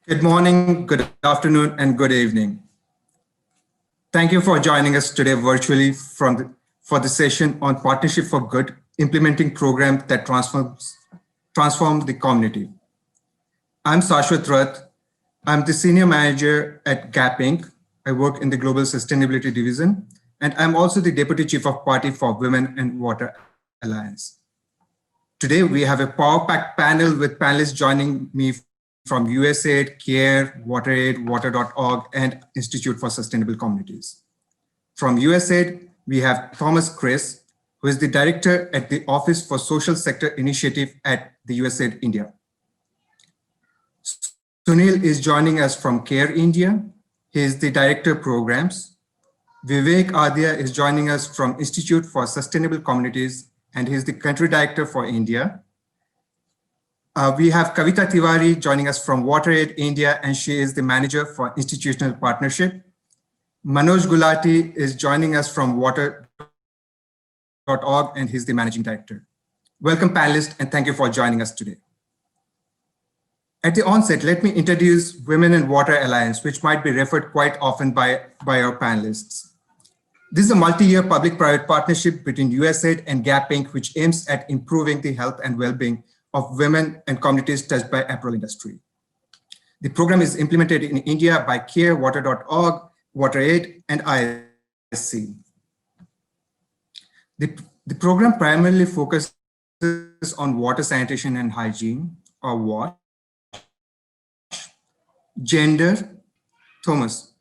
Good morning, good afternoon, and good evening. Thank you for joining us today virtually for the session on Partnership for Good, implementing programs that transform the community. I'm Saswat Rath. I'm the Senior Manager at GAP Inc. I work in the Global Sustainability Division, and I'm also the Deputy Chief of Party for Women and Water Alliance. Today, we have a power-packed panel with panelists joining me from USAID, CARE, WaterAid, Water.org, and Institute for Sustainable Communities. From USAID, we have Thomas Kress, who is the Director at the Office for Social Sector Initiative at the USAID India. Suneel is joining us from CARE India. He is the Director of Programs. Vivek Adhia is joining us from Institute for Sustainable Communities, and he is the Country Director for India. We have Kavita Tiwari joining us from WaterAid India, and she is the Manager for Institutional Partnership. Manoj Gulati is joining us from Water.org, and he's the Managing Director. Welcome, panelists, and thank you for joining us today. At the onset, let me introduce Women and Water Alliance, which might be referred quite often by our panelists. This is a multi-year public-private partnership between USAID and GAP Inc., which aims at improving the health and well-being of women and communities touched by apparel industry. The program is implemented in India by CARE, Water.org, WaterAid, and ISC. The program primarily focuses on water sanitation and hygiene, or WASH, gender. Thomas,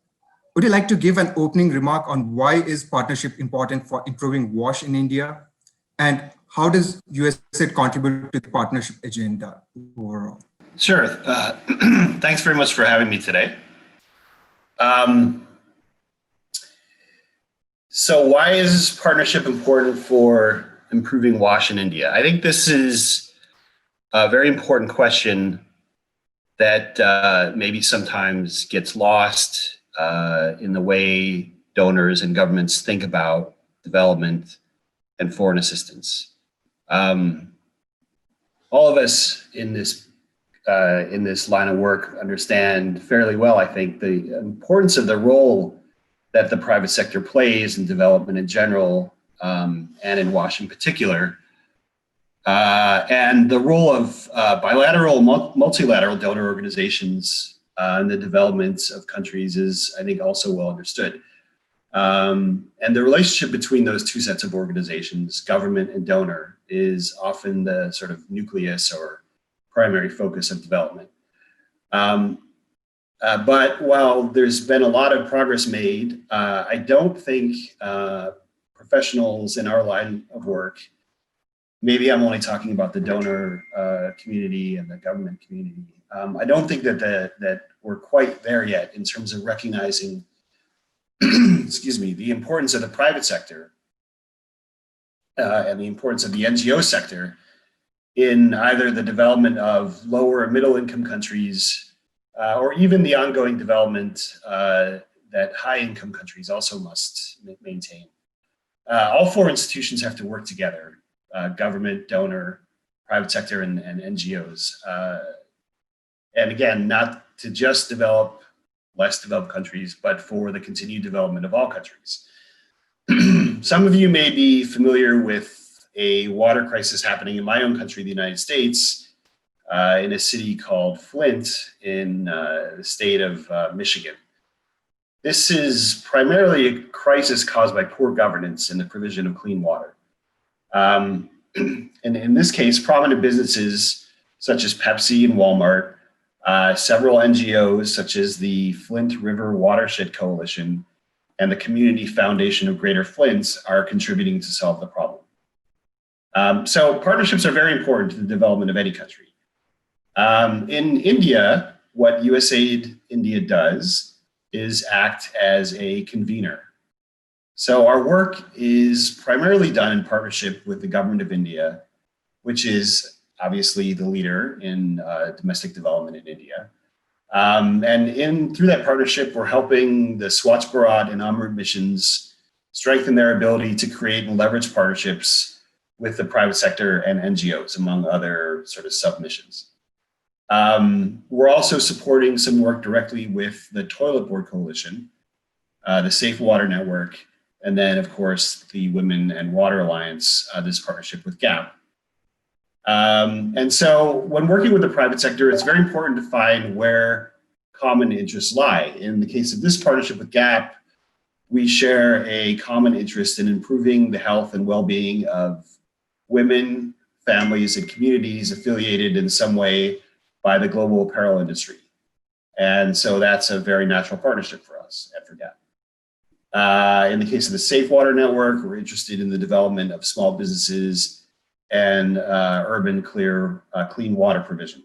would you like to give an opening remark on why is partnership important for improving WASH in India? And how does USAID contribute to the partnership agenda overall? Sure. Thanks very much for having me today. So why is partnership important for improving WASH in India? I think this is a very important question that maybe sometimes gets lost in the way donors and governments think about development and foreign assistance. All of us in this line of work understand fairly well, I think, the importance of the role that the private sector plays in development in general, and in WASH in particular, and the role of bilateral, multilateral donor organizations in the development of countries is, I think, also well understood. And the relationship between those two sets of organizations, government and donor, is often the sort of nucleus or primary focus of development. But while there's been a lot of progress made, I don't think professionals in our line of work, maybe I'm only talking about the donor community and the government community, I don't think that we're quite there yet in terms of recognizing excuse me, the importance of the private sector and the importance of the NGO sector in either the development of lower and middle income countries or even the ongoing development that high income countries also must maintain. All four institutions have to work together, government, donor, private sector, and NGOs. And again, not to just develop less developed countries, but for the continued development of all countries. Some of you may be familiar with a water crisis happening in my own country, the United States, in a city called Flint in the state of Michigan. This is primarily a crisis caused by poor governance in the provision of clean water. And in this case, prominent businesses such as Pepsi and Walmart, several NGOs such as the Flint River Watershed Coalition and the Community Foundation of Greater Flint are contributing to solve the problem. So partnerships are very important to the development of any country. In India, what USAID India does is act as a convener. So our work is primarily done in partnership with the government of India, which is obviously the leader in domestic development in India. And through that partnership, we're helping the Swachh Bharat and Amrit missions strengthen their ability to create and leverage partnerships with the private sector and NGOs, among other sort of sub-missions. We're also supporting some work directly with the Toilet Board Coalition, the Safe Water Network, and then, of course, the Women and Water Alliance, this partnership with GAP. And so when working with the private sector, it's very important to find where common interests lie. In the case of this partnership with GAP, we share a common interest in improving the health and well-being of women, families, and communities affiliated in some way by the global apparel industry. And so that's a very natural partnership for us and for GAP. In the case of the Safe Water Network, we're interested in the development of small businesses and urban clean water provision.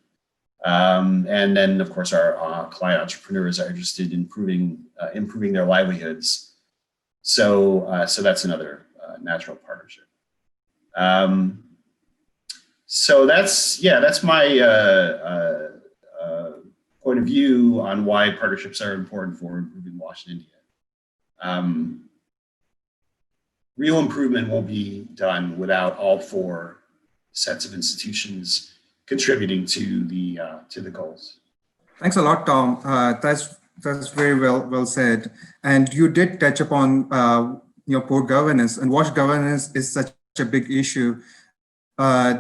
And then, of course, our client entrepreneurs are interested in improving their livelihoods. So that's another natural partnership. So that's my point of view on why partnerships are important for improving WASH in India. Real improvement won't be done without all four sets of institutions contributing to the goals. Thanks a lot, Tom. That's very well said. And you did touch upon poor governance, and WASH governance is such a big issue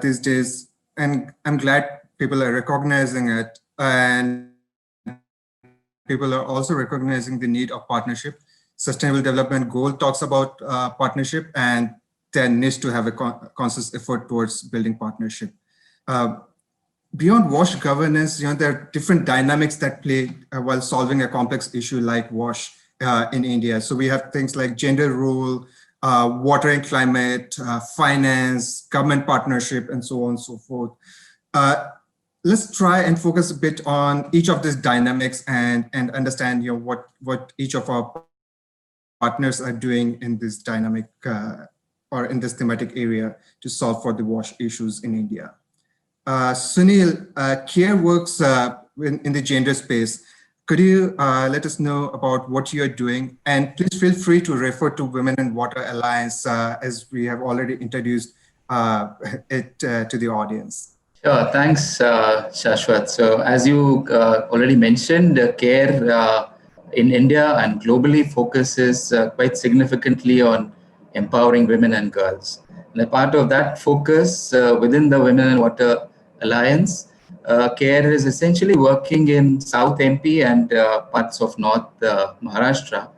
these days. And I'm glad people are recognizing it, and people are also recognizing the need of partnership. Sustainable Development Goal talks about partnership, and there needs to have a conscious effort towards building partnership. Beyond WASH governance, there are different dynamics that play while solving a complex issue like WASH in India. So we have things like gender role, water and climate, finance, government partnership, and so on and so forth. Let's try and focus a bit on each of these dynamics and understand what each of our partners are doing in this dynamic or in this thematic area to solve for the WASH issues in India. Suneel, CARE works in the gender space. Could you let us know about what you're doing? And please feel free to refer to Women and Water Alliance as we have already introduced it to the audience. Sure, thanks, Saswat. So as you already mentioned, CARE in India and globally focuses quite significantly on empowering women and girls. And a part of that focus within the Women and Water Alliance, CARE is essentially working in South MP and parts of North Maharashtra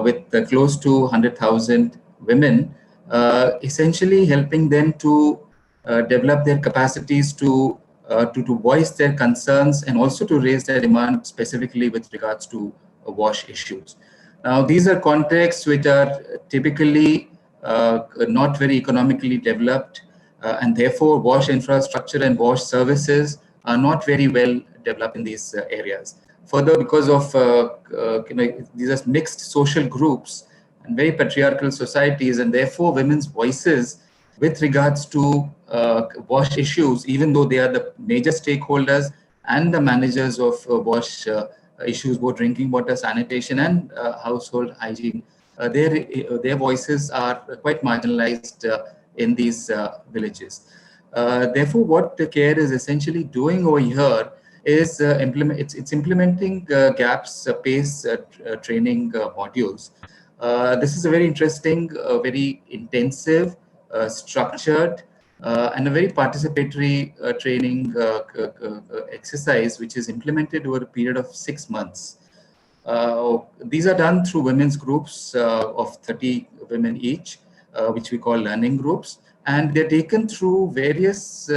with close to 100,000 women, essentially helping them to develop their capacities to voice their concerns and also to raise their demand specifically with regards to WASH issues. Now, these are contexts which are typically not very economically developed, and therefore WASH infrastructure and WASH services are not very well developed in these areas. Further, because of these are mixed social groups and very patriarchal societies, and therefore women's voices with regards to WASH issues, even though they are the major stakeholders and the managers of WASH issues, both drinking water, sanitation, and household hygiene, their voices are quite marginalized in these villages. Therefore, what the CARE is essentially doing over here is it's implementing GAP's PACE training modules. This is a very interesting, very intensive, structured, and a very participatory training exercise, which is implemented over a period of 6 months. These are done through women's groups of 30 women each, which we call learning groups, and they're taken through various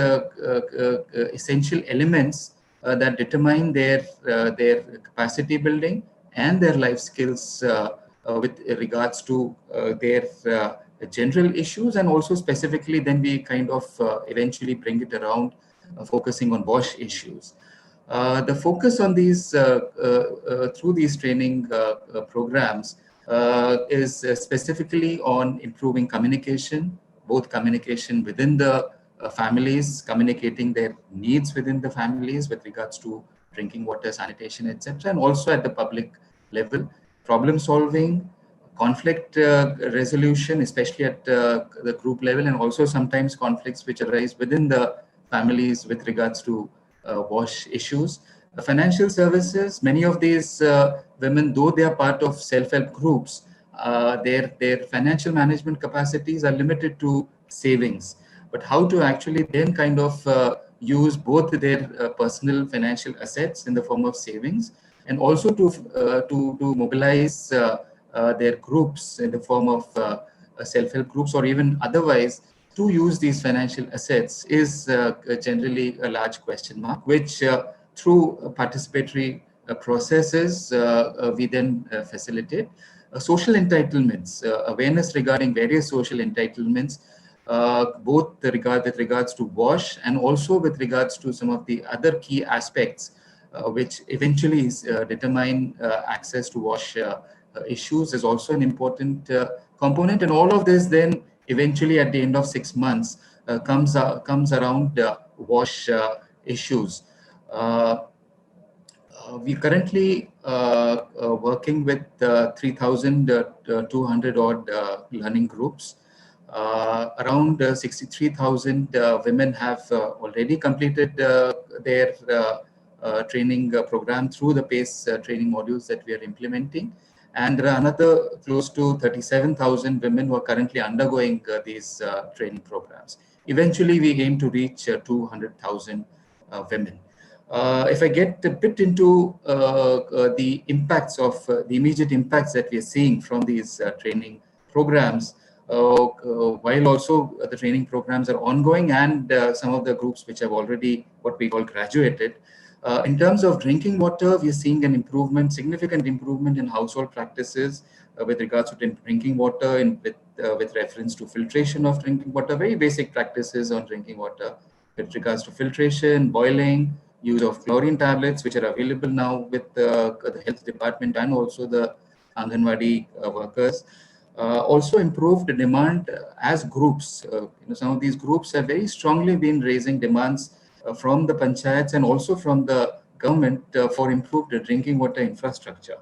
essential elements that determine their capacity building and their life skills with regards to their general issues, and also specifically then we kind of eventually bring it around focusing on WASH issues. The focus on these through these training programs is specifically on improving communication, both communication within the families, communicating their needs within the families with regards to drinking water, sanitation, etc., and also at the public level, problem solving, conflict resolution, especially at the group level, and also sometimes conflicts which arise within the families with regards to wash issues. Financial services, many of these women, though they are part of self-help groups, their financial management capacities are limited to savings. But how to actually then kind of use both their personal financial assets in the form of savings, and also to mobilize their groups in the form of self-help groups or even otherwise to use these financial assets is generally a large question mark, which through participatory processes we then facilitate. Social entitlements, awareness regarding various social entitlements, both with regards to WASH and also with regards to some of the other key aspects which eventually determine access to WASH issues is also an important component. And all of this then eventually at the end of 6 months comes around WASH issues. We currently working with 3,200 odd learning groups. Around 63,000 women have already completed their training program through the PACE training modules that we are implementing. And there are another close to 37,000 women who are currently undergoing these training programs. Eventually, we aim to reach 200,000 women. If I get a bit into the impacts of the immediate impacts that we are seeing from these training programs, while also the training programs are ongoing and some of the groups which have already what we call graduated. In terms of drinking water, we are seeing an improvement, significant improvement in household practices with regards to drinking water and with reference to filtration of drinking water, very basic practices on drinking water with regards to filtration, boiling, use of chlorine tablets, which are available now with the health department and also the Anganwadi workers. Also improved demand as groups. Some of these groups have very strongly been raising demands from the panchayats and also from the government for improved drinking water infrastructure,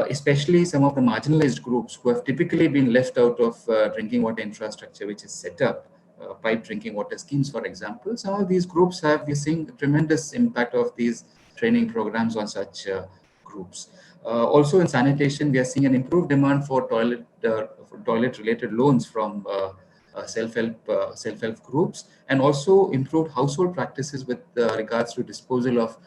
especially some of the marginalized groups who have typically been left out of drinking water infrastructure, which is set up. Pipe drinking water schemes, for example. Some of these groups we're seeing tremendous impact of these training programs on such groups. Also in sanitation, we are seeing an improved demand for toilet-related loans from self-help groups, and also improved household practices with regards to disposal of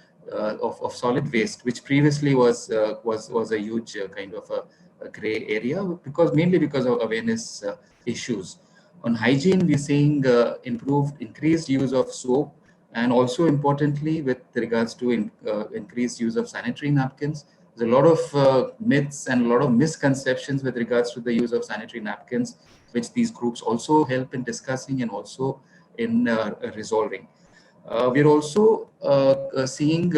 solid waste, which previously was a huge kind of a gray area, mainly because of awareness issues. On hygiene, we're seeing increased use of soap, and also importantly, with regards to increased use of sanitary napkins. There's a lot of myths and a lot of misconceptions with regards to the use of sanitary napkins, which these groups also help in discussing and also in resolving. We're also seeing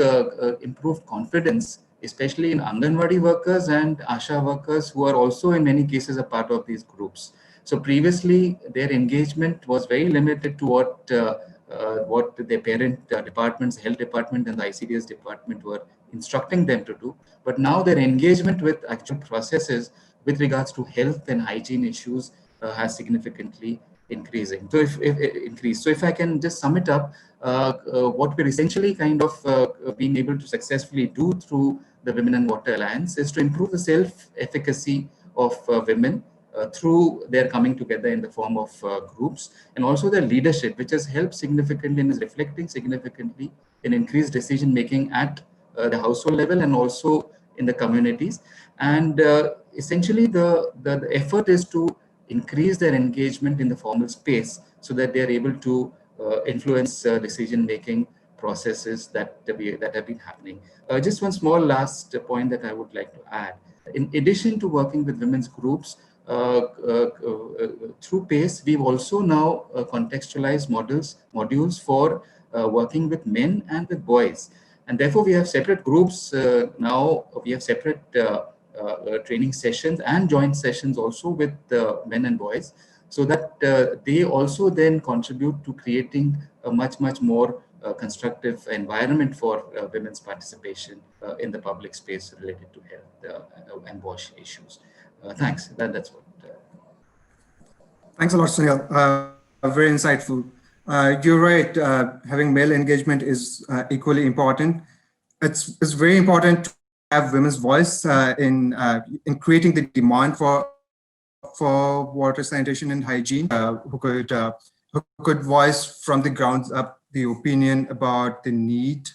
improved confidence, especially in Anganwadi workers and ASHA workers, who are also in many cases a part of these groups. So previously, their engagement was very limited to what their parent departments, health department and the ICDS department were instructing them to do. But now their engagement with actual processes with regards to health and hygiene issues has significantly increasing. So if I can just sum it up, what we're essentially kind of being able to successfully do through the Women and Water Alliance is to improve the self-efficacy of women through their coming together in the form of groups, and also their leadership, which has helped significantly and is reflecting significantly in increased decision making at the household level and also in the communities. And essentially the effort is to increase their engagement in the formal space so that they are able to influence decision making processes that have been happening. Just one small last point that I would like to add. In addition to working with women's groups, through PACE, we've also now contextualized modules for working with men and with boys. And therefore, we have separate groups now. We have separate training sessions and joint sessions also with men and boys, so that they also then contribute to creating a much more constructive environment for women's participation in the public space related to health and WASH issues. Thanks. That's what. Thanks a lot, Suneel. Very insightful. You're right. Having male engagement is equally important. It's very important to have women's voice in creating the demand for water sanitation and hygiene. Who could voice from the grounds up the opinion about the need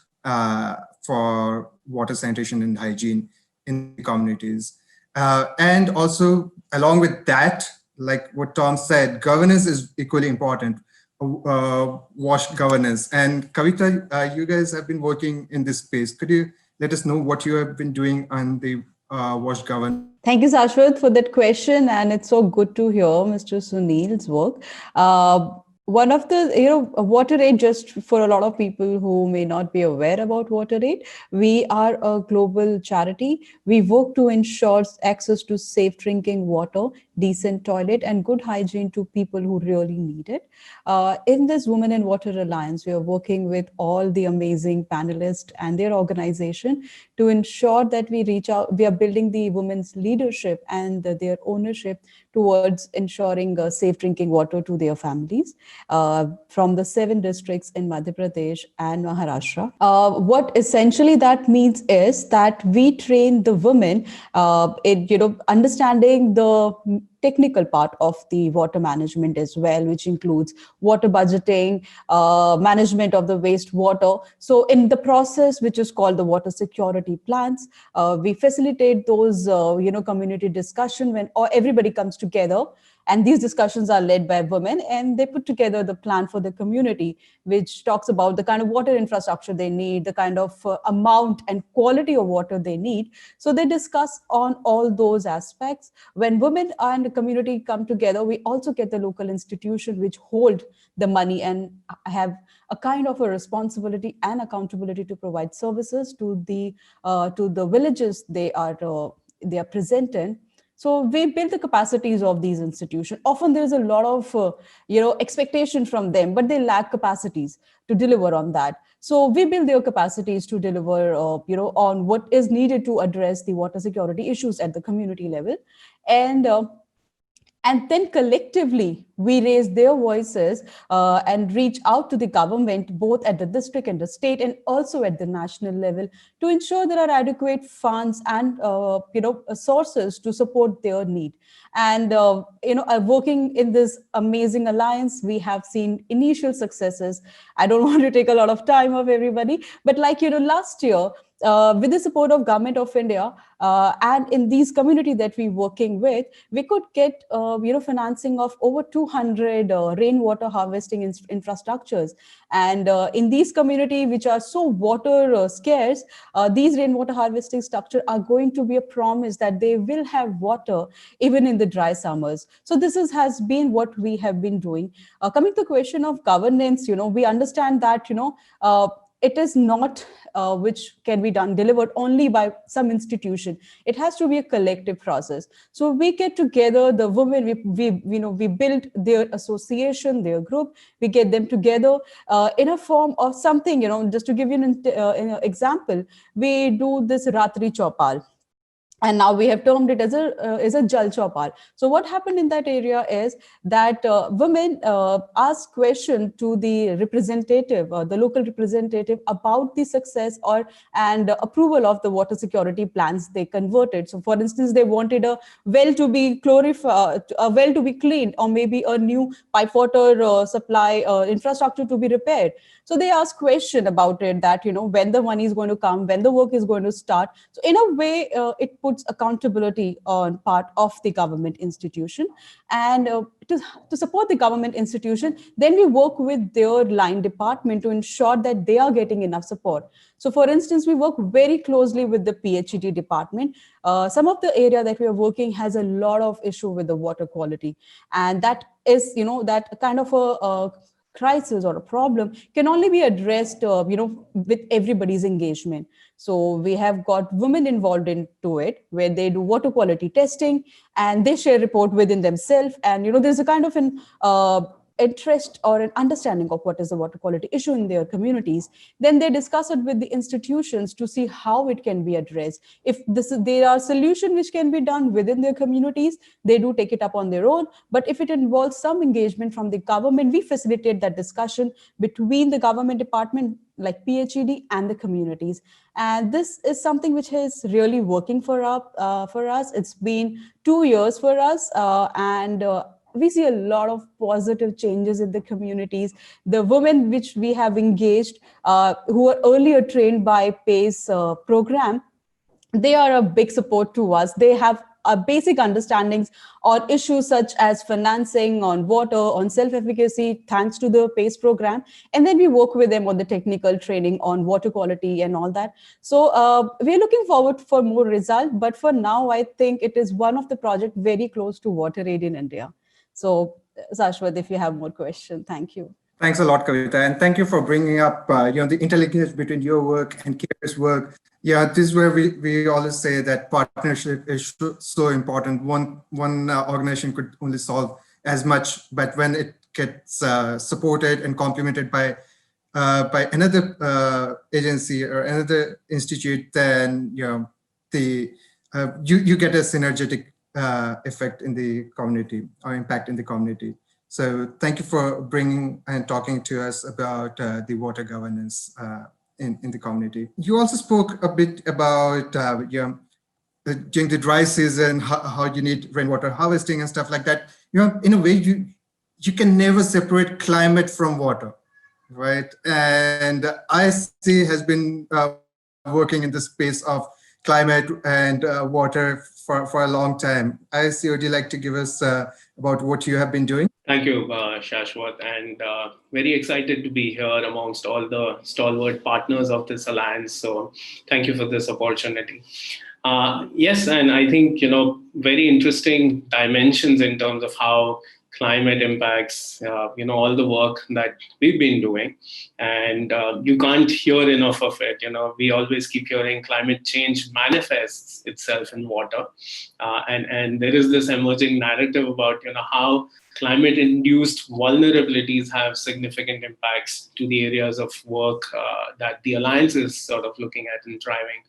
for water sanitation and hygiene in the communities. And also, along with that, like what Tom said, governance is equally important. WASH governance. And Kavita, you guys have been working in this space. Could you let us know what you have been doing on the WASH governance? Thank you, Saswat, for that question. And it's so good to hear Mr. Suneel's work. One of the, WaterAid, just for a lot of people who may not be aware about WaterAid, we are a global charity. We work to ensure access to safe drinking water, decent toilet, and good hygiene to people who really need it. In this Women in Water Alliance, we are working with all the amazing panelists and their organization to ensure that we reach out, we are building the women's leadership and their ownership towards ensuring safe drinking water to their families from the 7 districts in Madhya Pradesh and Maharashtra. What essentially that means is that we train the women in understanding the technical part of the water management as well, which includes water budgeting, management of the wastewater. So in the process, which is called the water security plans, we facilitate those, community discussion when everybody comes together. And these discussions are led by women, and they put together the plan for the community, which talks about the kind of water infrastructure they need, the kind of amount and quality of water they need. So they discuss on all those aspects. When women and the community come together, we also get the local institution which hold the money and have a kind of a responsibility and accountability to provide services to the villages they are present in. So we build the capacities of these institutions. Often there's a lot of, expectation from them, but they lack capacities to deliver on that. So we build their capacities to deliver, on what is needed to address the water security issues at the community level. And then collectively, we raise their voices and reach out to the government, both at the district and the state, and also at the national level, to ensure there are adequate funds and sources to support their need. And working in this amazing alliance, we have seen initial successes. I don't want to take a lot of time of everybody, but last year, with the support of Government of India and in these communities that we're working with, we could get financing of over 200 rainwater harvesting infrastructures. And in these communities, which are so water scarce, these rainwater harvesting structures are going to be a promise that they will have water even in the dry summers. So this has been what we have been doing. Coming to the question of governance, we understand that, it is not which can be delivered only by some institution. It has to be a collective process. So we get together the women, we build their association, their group, we get them together in a form of something, just to give you an example, we do this Ratri Chaupal. And now we have termed it as a Jal Chaupal. So what happened in that area is that women asked question to the representative, the local representative, about the success and approval of the water security plans they converted. So for instance, they wanted a well to be a well to be cleaned, or maybe a new pipe water supply infrastructure to be repaired. So they asked question about it, that, when the money is going to come, when the work is going to start. So in a way, it puts accountability on part of the government institution. And to support the government institution, then we work with their line department to ensure that they are getting enough support. So for instance, we work very closely with the PHED department. Some of the area that we are working has a lot of issue with the water quality. And that is, that kind of a crisis or a problem can only be addressed, with everybody's engagement. So we have got women involved into it, where they do water quality testing and they share report within themselves. And, there's a kind of interest or an understanding of what is the water quality issue in their communities, then they discuss it with the institutions to see how it can be addressed. If there are solutions which can be done within their communities, they do take it up on their own. But if it involves some engagement from the government, we facilitate that discussion between the government department like PHED and the communities. And this is something which is really working for us. It's been 2 years for us, and we see a lot of positive changes in the communities. The women which we have engaged, who were earlier trained by PACE program, they are a big support to us. They have a basic understandings on issues such as financing, on water, on self-efficacy, thanks to the PACE program. And then we work with them on the technical training on water quality and all that. So we're looking forward for more results. But for now, I think it is one of the projects very close to WaterAid in India. So Saswat, if you have more questions, thank you. Thanks a lot, Kavita, and thank you for bringing up the interlinkage between your work and CARE's work. Yeah, this is where we always say that partnership is so important. One organization could only solve as much, but when it gets supported and complemented by another agency or another institute, then you get a synergetic effect in the community or impact in the community. So thank you for bringing and talking to us about the water governance in the community. You also spoke a bit about during the dry season, how you need rainwater harvesting and stuff like that. In a way, you can never separate climate from water, right? And IC has been working in the space of climate and water for a long time. IC, would you like to give us about what you have been doing? Thank you, Saswat, and very excited to be here amongst all the stalwart partners of this alliance. So thank you for this opportunity. Yes, and I think, very interesting dimensions in terms of how climate impacts, all the work that we've been doing. And you can't hear enough of it. We always keep hearing climate change manifests itself in water. And there is this emerging narrative about, how climate-induced vulnerabilities have significant impacts to the areas of work that the Alliance is sort of looking at and driving.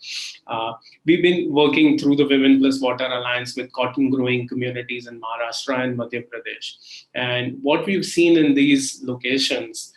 We've been working through the Women Plus Water Alliance with cotton-growing communities in Maharashtra and Madhya Pradesh. And what we've seen in these locations,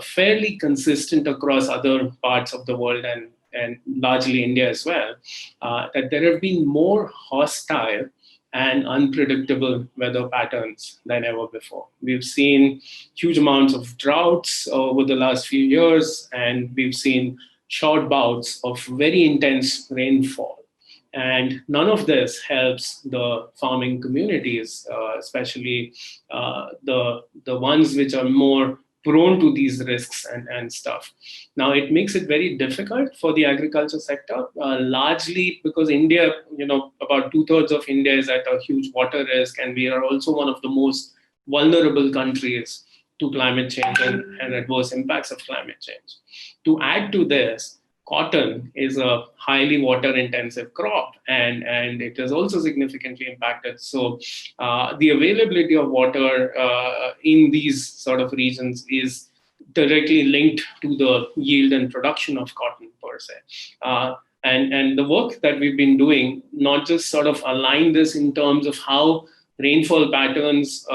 fairly consistent across other parts of the world and largely India as well, that there have been more hostile and unpredictable weather patterns than ever before. We've seen huge amounts of droughts over the last few years, and we've seen short bouts of very intense rainfall. And none of this helps the farming communities, especially the ones which are more prone to these risks and stuff. Now, it makes it very difficult for the agriculture sector, largely because India, about 2/3 of India is at a huge water risk, and we are also one of the most vulnerable countries to climate change and adverse impacts of climate change. To add to this, cotton is a highly water-intensive crop, and it is also significantly impacted. So the availability of water in these sort of regions is directly linked to the yield and production of cotton per se. And the work that we've been doing, not just sort of align this in terms of how rainfall patterns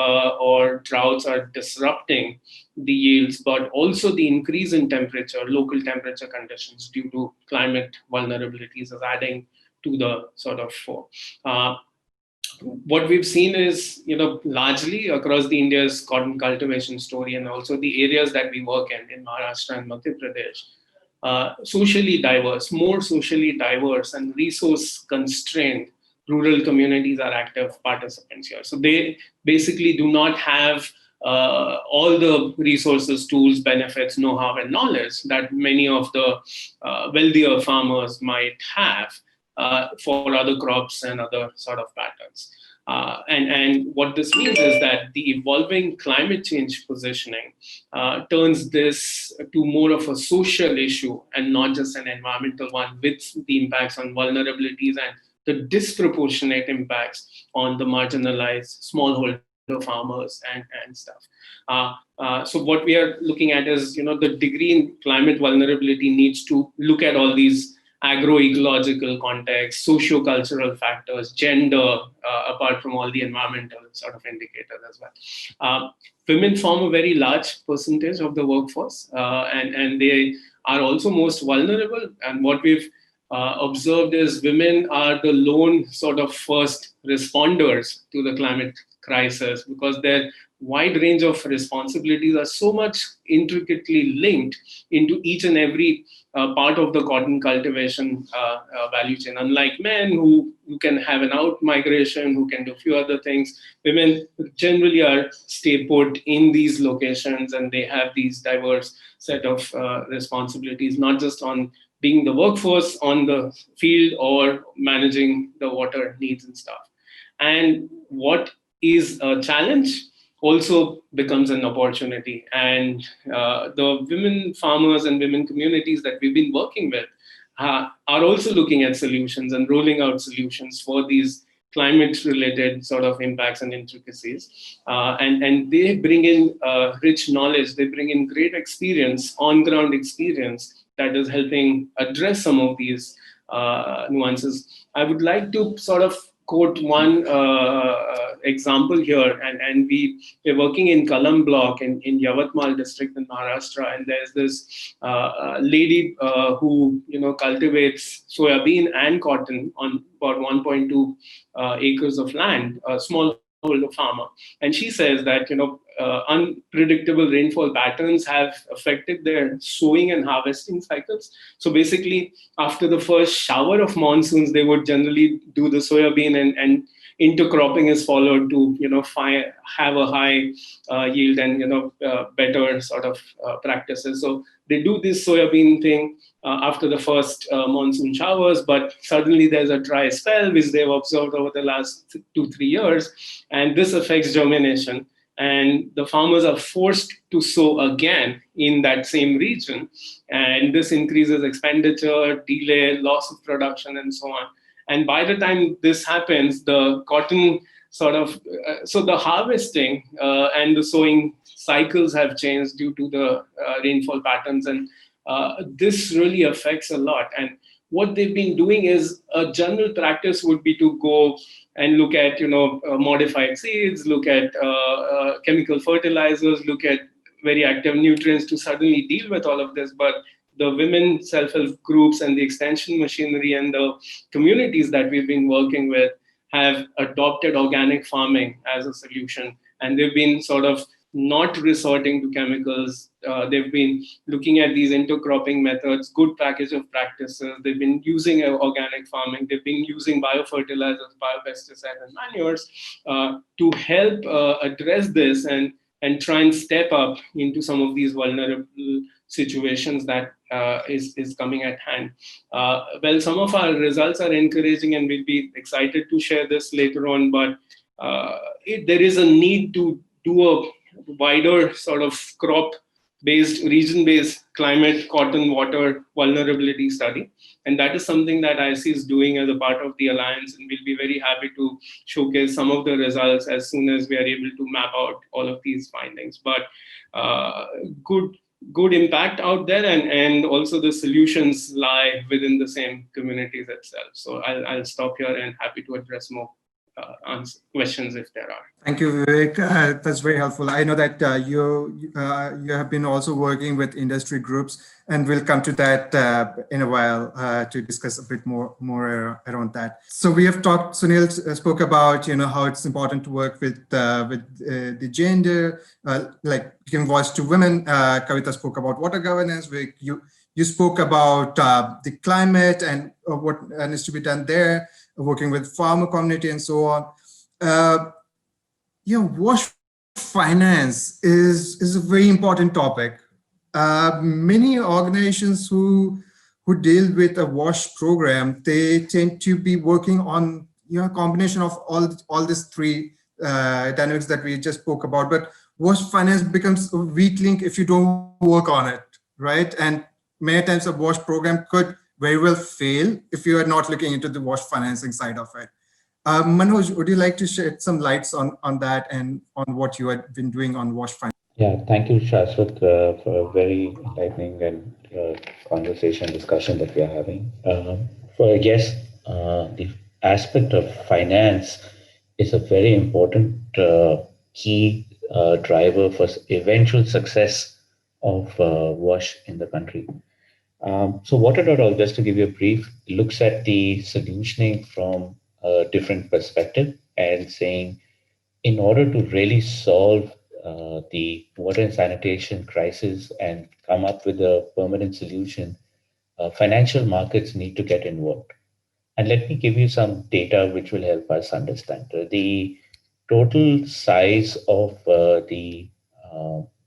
or droughts are disrupting the yields, but also the increase in temperature, local temperature conditions due to climate vulnerabilities is adding to the sort of what we've seen is, largely across the India's cotton cultivation story and also the areas that we work in Maharashtra and Madhya Pradesh, socially diverse, more socially diverse and resource constrained rural communities are active participants here. So they basically do not have all the resources, tools, benefits, know-how, and knowledge that many of the wealthier farmers might have for other crops and other sort of patterns. And what this means is that the evolving climate change positioning turns this to more of a social issue and not just an environmental one, with the impacts on vulnerabilities and the disproportionate impacts on the marginalized smallholder farmers and stuff. So what we are looking at is, the degree in climate vulnerability needs to look at all these agroecological context, socio-cultural factors, gender, apart from all the environmental sort of indicators as well. Women form a very large percentage of the workforce, and they are also most vulnerable. And what we've observed is women are the lone sort of first responders to the climate crisis, because their wide range of responsibilities are so much intricately linked into each and every part of the cotton cultivation value chain. Unlike men who can have an out migration, who can do a few other things, women generally are stay put in these locations, and they have these diverse set of responsibilities, not just on being the workforce on the field or managing the water needs and stuff. And what is a challenge also becomes an opportunity. And the women farmers and women communities that we've been working with are also looking at solutions and rolling out solutions for these climate-related sort of impacts and intricacies. And they bring in rich knowledge, they bring in great experience, on-ground experience that is helping address some of these nuances. I would like to sort of quote one example here, and we're working in Kalam block in Yavatmal district in Maharashtra, and there's this lady who cultivates soybean and cotton on about 1.2 acres of land, a small holder farmer, and she says that unpredictable rainfall patterns have affected their sowing and harvesting cycles. So basically, after the first shower of monsoons, they would generally do the soybean, and intercropping is followed to have a high yield and better sort of practices. So they do this soybean thing after the first monsoon showers, but suddenly there's a dry spell which they've observed over the last 2-3 years, and this affects germination. And the farmers are forced to sow again in that same region. And this increases expenditure, delay, loss of production, and so on. And by the time this happens, the cotton sort of, so the harvesting and the sowing cycles have changed due to the rainfall patterns. And this really affects a lot. And what they've been doing is, a general practice would be to go and look at modified seeds, look at chemical fertilizers, look at very active nutrients to suddenly deal with all of this. But the women self-help groups and the extension machinery and the communities that we've been working with have adopted organic farming as a solution, and they've been sort of not resorting to chemicals. They've been looking at these intercropping methods, good package of practices. They've been using organic farming. They've been using biofertilizers, biopesticides, and manures to help address this and try and step up into some of these vulnerable situations that is coming at hand. Well, some of our results are encouraging, and we'll be excited to share this later on, but there is a need to do a wider sort of crop-based, region-based climate, cotton, water vulnerability study. And that is something that IC is doing as a part of the Alliance, and we'll be very happy to showcase some of the results as soon as we are able to map out all of these findings. But good impact out there, and also the solutions lie within the same communities itself. So I'll stop here and happy to address more questions if there are. Thank you, Vivek. That's very helpful. I know that you have been also working with industry groups, and we'll come to that in a while to discuss a bit more around that. So we have talked. Suneel spoke about how it's important to work with the gender, like giving voice to women. Kavita spoke about water governance. You spoke about the climate and what needs to be done there, working with farmer community and so on. Wash finance is a very important topic. Many organizations who deal with a WASH program, they tend to be working on a combination of all these three dynamics that we just spoke about. But WASH finance becomes a weak link if you don't work on it, right? And many times a WASH program could very well fail if you are not looking into the WASH financing side of it. Manoj, would you like to shed some lights on that and on what you have been doing on wash finance? Yeah, thank you, Saswat, for a very enlightening and conversation discussion that we are having. For yes, the aspect of finance is a very important key driver for eventual success of WASH in the country. So WaterAid, just to give you a brief, looks at the solutioning from a different perspective and saying, in order to really solve the water and sanitation crisis and come up with a permanent solution, financial markets need to get involved. And let me give you some data which will help us understand. The total size of the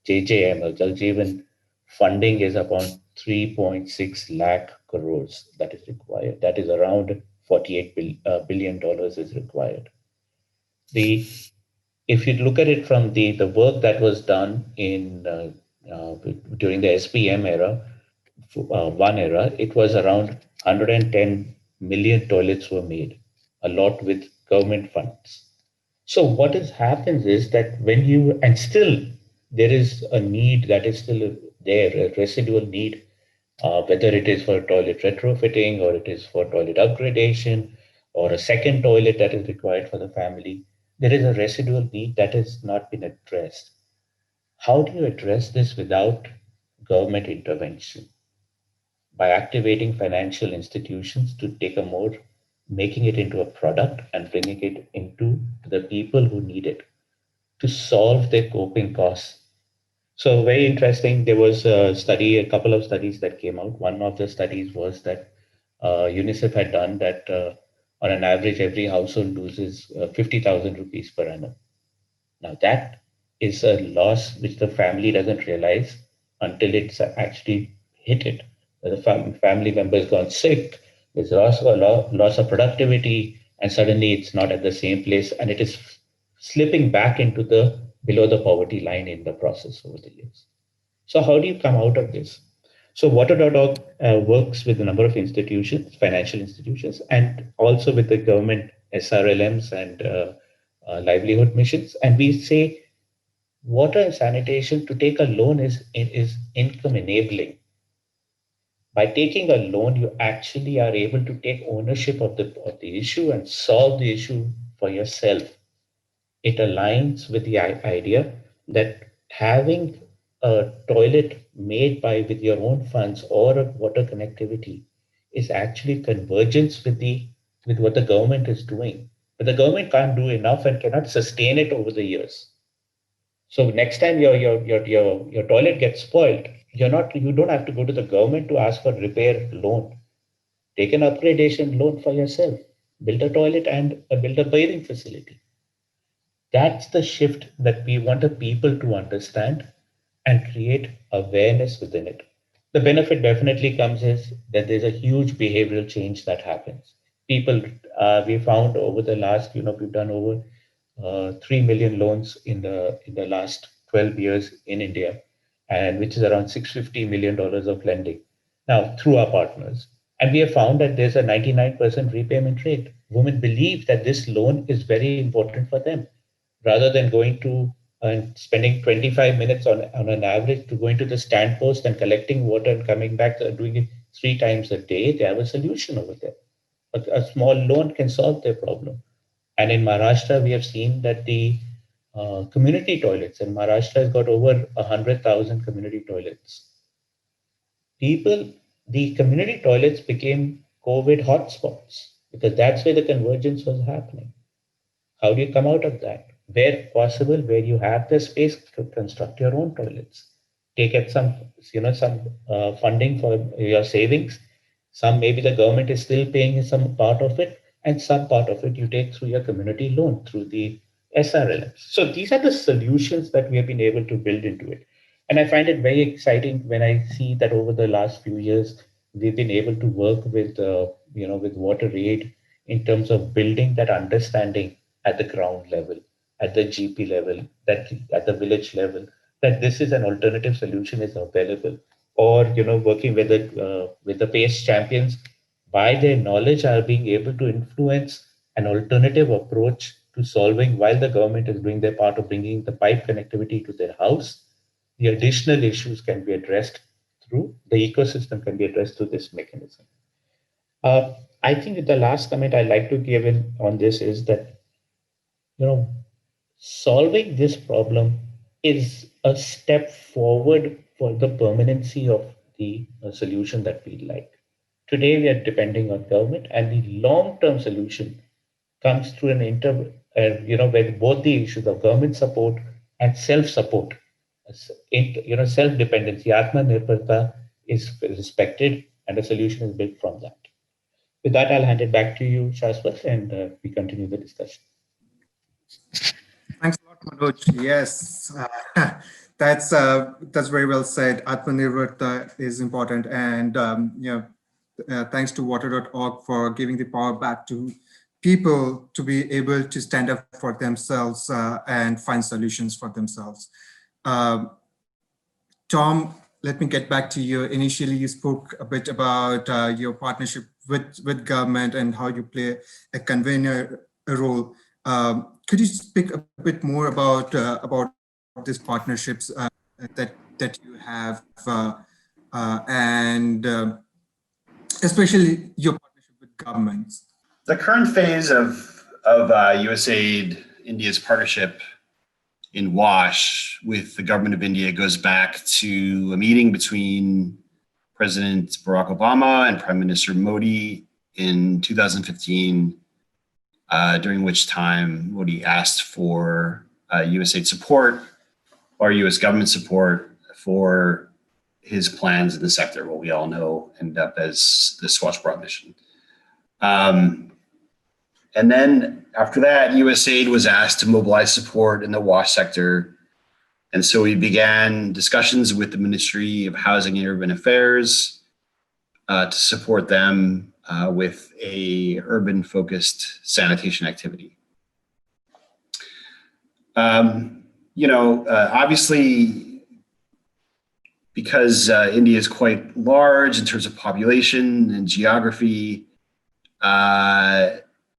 JJM or Jal Jeevan funding is about 3.6 lakh crores that is required. That is around $48 billion is required. The If you look at it from the work that was done in during the SPM era, one era, it was around 110 million toilets were made, a lot with government funds. So what has happens is that when you, and still there is a need that is still there, a residual need, whether it is for toilet retrofitting or it is for toilet upgradation or a second toilet that is required for the family, there is a residual need that has not been addressed. How do you address this without government intervention? By activating financial institutions to take a more, making it into a product and bringing it into the people who need it to solve their coping costs. So very interesting. There was a couple of studies that came out. One of the studies was that UNICEF had done that on an average, every household loses 50,000 rupees per annum. Now that is a loss which the family doesn't realize until it's actually hit it. The family member's gone sick, there's loss of productivity, and suddenly it's not at the same place, and it is slipping back into the below the poverty line in the process over the years. So how do you come out of this? So Water.org works with a number of institutions, financial institutions, and also with the government SRLMs and livelihood missions. And we say water and sanitation to take a loan is income enabling. By taking a loan, you actually are able to take ownership of the issue and solve the issue for yourself. It aligns with the idea that having a toilet made by with your own funds or a water connectivity is actually convergence with what the government is doing. But the government can't do enough and cannot sustain it over the years. So next time your toilet gets spoiled, you don't have to go to the government to ask for repair loan. Take an upgradation loan for yourself. Build a toilet and build a bathing facility. That's the shift that we want the people to understand and create awareness within it. The benefit definitely comes is that there's a huge behavioral change that happens. People, we found over the last, we've done over 3 million loans in the last 12 years in India, and which is around $650 million of lending now through our partners. And we have found that there's a 99% repayment rate. Women believe that this loan is very important for them rather than going to and spending 25 minutes on an average to going to the stand post and collecting water and coming back, doing it 3 times a day. They have a solution over there. A small loan can solve their problem. And in Maharashtra, we have seen that the community toilets, and Maharashtra has got over 100,000 community toilets. The community toilets became COVID hotspots because that's where the convergence was happening. How do you come out of that? Where possible, where you have the space to construct your own toilets. Take up some funding for your savings. Some maybe the government is still paying some part of it, and some part of it you take through your community loan through the SRL. So these are the solutions that we have been able to build into it. And I find it very exciting when I see that over the last few years, we've been able to work with, with WaterAid in terms of building that understanding at the ground level, at the GP level, that at the village level, that this is an alternative solution is available. Or working with the PACE champions, by their knowledge are being able to influence an alternative approach to solving, while the government is doing their part of bringing the pipe connectivity to their house, the additional issues can be addressed through the ecosystem, can be addressed through this mechanism. I think the last comment I'd like to give in on this is that, solving this problem is a step forward for the permanency of the solution that we like. Today, we are depending on government, and the long-term solution comes through where both the issues of government support and self-support, self-dependency, Atmanirbharta is respected, and a solution is built from that. With that, I'll hand it back to you, Saswat, and we continue the discussion. Thanks a lot, Manoj. Yes, that's very well said. Atmanirbharta is important, and thanks to water.org for giving the power back to people to be able to stand up for themselves and find solutions for themselves. Tom, let me get back to you. Initially, you spoke a bit about your partnership with government and how you play a convener role. Could you speak a bit more about these partnerships that you have, and especially your partnership with governments? The current phase of USAID India's partnership in WASH with the government of India goes back to a meeting between President Barack Obama and Prime Minister Modi in 2015, during which time Modi asked for USAID support or US government support for his plans in the sector, what we all know ended up as the Saswat Rath mission. And then after that, USAID was asked to mobilize support in the WASH sector. And so we began discussions with the Ministry of Housing and Urban Affairs to support them with a urban-focused sanitation activity. Obviously, because India is quite large in terms of population and geography,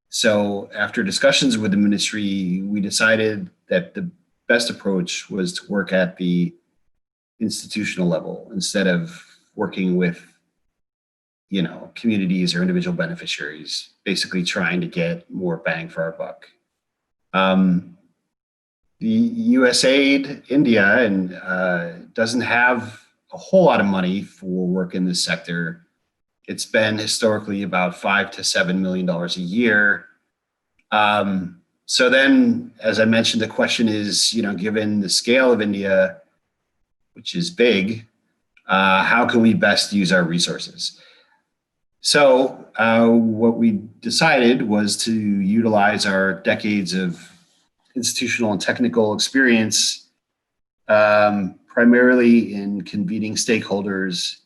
so after discussions with the ministry, we decided that the best approach was to work at the institutional level instead of working with, communities or individual beneficiaries, basically trying to get more bang for our buck. The USAID India doesn't have a whole lot of money for work in this sector. It's been historically about $5 to $7 million a year. So then, as I mentioned, the question is, given the scale of India, which is big, how can we best use our resources? So what we decided was to utilize our decades of institutional and technical experience, primarily in convening stakeholders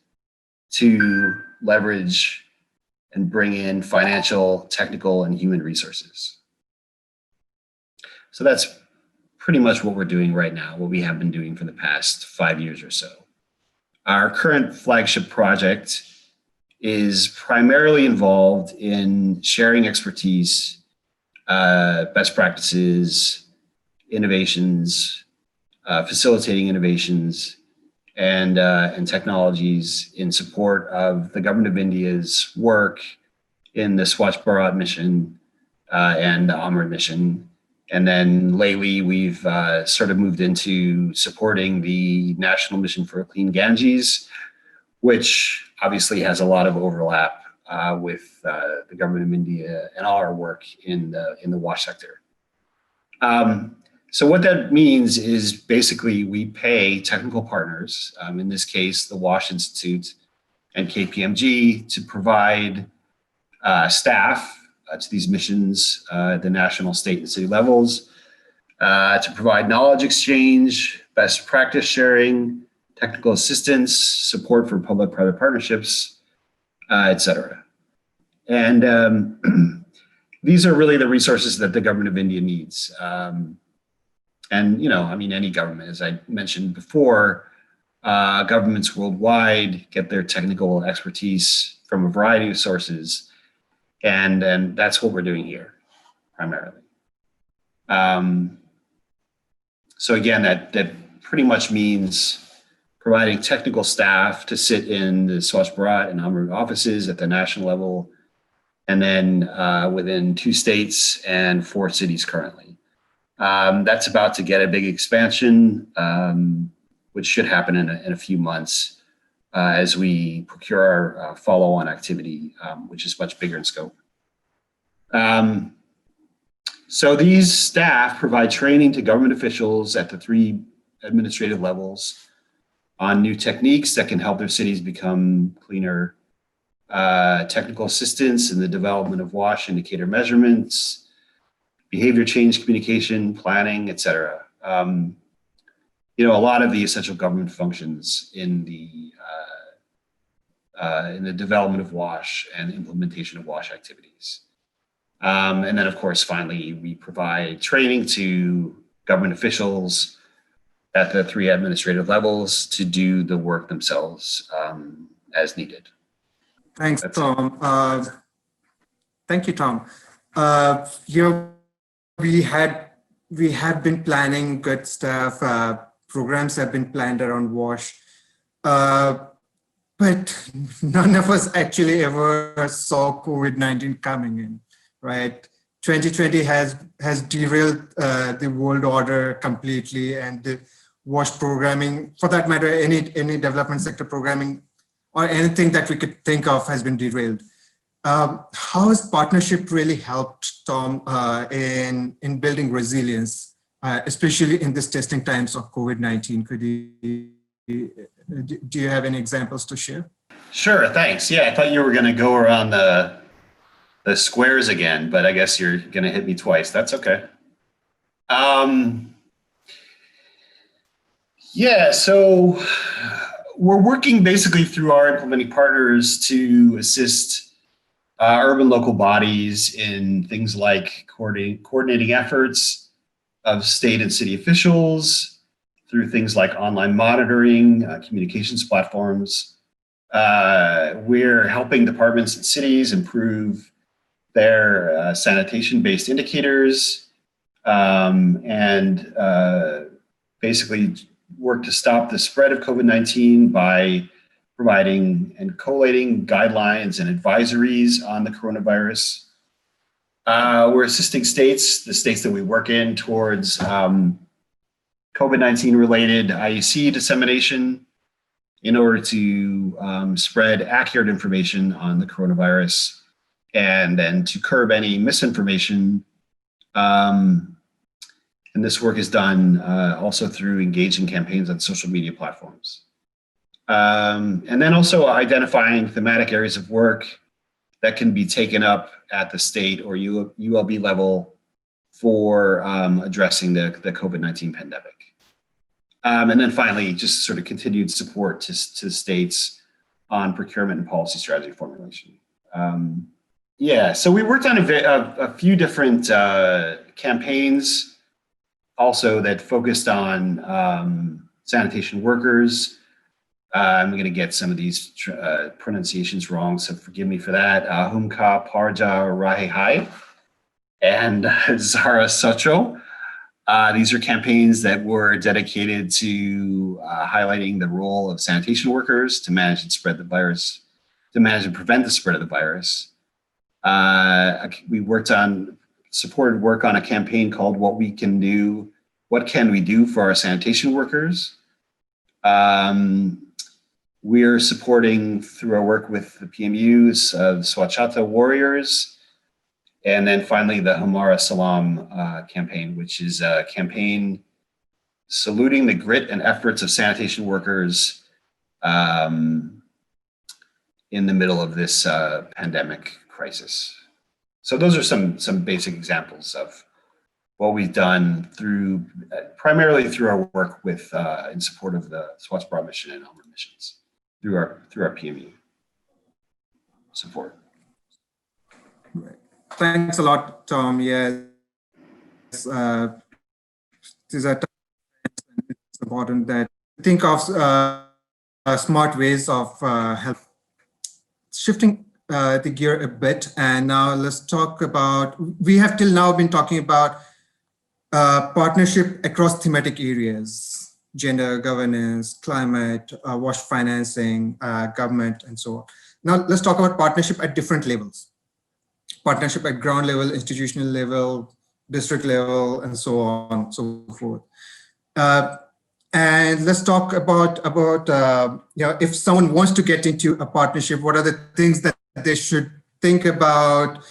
to leverage and bring in financial, technical, and human resources. So that's pretty much what we're doing right now, what we have been doing for the past 5 years or so. Our current flagship project is primarily involved in sharing expertise, best practices, innovations, facilitating innovations, and technologies in support of the government of India's work in the Saswat Rath mission and the Amrit mission. And then lately, we've sort of moved into supporting the National Mission for a Clean Ganges, which obviously has a lot of overlap with the government of India and all our work in the WASH sector. So what that means is basically we pay technical partners, in this case, the WASH Institute and KPMG, to provide staff to these missions, the national, state, and city levels, to provide knowledge exchange, best practice sharing, technical assistance, support for public-private partnerships, et cetera. And these are really the resources that the government of India needs. Any government, as I mentioned before, governments worldwide get their technical expertise from a variety of sources. And that's what we're doing here. primarily. So again, that pretty much means providing technical staff to sit in the Saswat Rath and Amrut offices at the national level, and then within 2 states and 4 cities currently. That's about to get a big expansion, which should happen in a few months as we procure our follow-on activity, which is much bigger in scope. So these staff provide training to government officials at the 3 administrative levels on new techniques that can help their cities become cleaner, technical assistance in the development of WASH indicator measurements, behavior change communication, planning, et cetera. You know, a lot of the essential government functions in the development of WASH and implementation of WASH activities. And then, of course, finally, we provide training to government officials at the 3 administrative levels to do the work themselves as needed. Thanks, Tom. Thank you, Tom. We have been planning good stuff. Programs have been planned around WASH, but none of us actually ever saw COVID-19 coming in, right? 2020 has derailed the world order completely, and the WASH programming, for that matter, any development sector programming or anything that we could think of has been derailed. How has partnership really helped, Tom, in building resilience, especially in this testing times of COVID-19? Do you have any examples to share? Sure, thanks. Yeah, I thought you were going to go around the squares again, but I guess you're going to hit me twice. That's okay. Yeah, so we're working basically through our implementing partners to assist urban local bodies in things like coordinating efforts of state and city officials through things like online monitoring, communications platforms. We're helping departments and cities improve their sanitation-based indicators and basically work to stop the spread of COVID-19 by providing and collating guidelines and advisories on the coronavirus. We're assisting states, the states that we work in, towards COVID-19 related IEC dissemination in order to spread accurate information on the coronavirus and then to curb any misinformation. And this work is done also through engaging campaigns on social media platforms. And then also identifying thematic areas of work that can be taken up at the state or ULB level for addressing the COVID-19 pandemic. And then finally, just sort of continued support to states on procurement and policy strategy formulation. Yeah, so we worked on a few different campaigns also that focused on sanitation workers. I'm going to get some of these pronunciations wrong, so forgive me for that. Humka Parja Rahihai and Zara Socho. These are campaigns that were dedicated to highlighting the role of sanitation workers to manage and spread the virus, to manage and prevent the spread of the virus. We supported work on a campaign called What Can We Do for Our Sanitation Workers? We're supporting through our work with the PMUs of Swachhata Warriors, and then finally the Hamara Salam campaign, which is a campaign saluting the grit and efforts of sanitation workers in the middle of this pandemic crisis. So those are some basic examples of what we've done through primarily through our work with in support of the Saswat Rath mission and Elmer missions through our PMU support. Right. Thanks a lot, Tom. Yes, these are it's important that think of smart ways of help. Shifting the gear a bit, and now let's talk about, we have till now been talking about partnership across thematic areas: gender, governance, climate, wash financing, government, and so on. Now let's talk about partnership at different levels. Partnership at ground level, institutional level, district level, and so on, so forth. And let's talk about if someone wants to get into a partnership, what are the things that they should think about?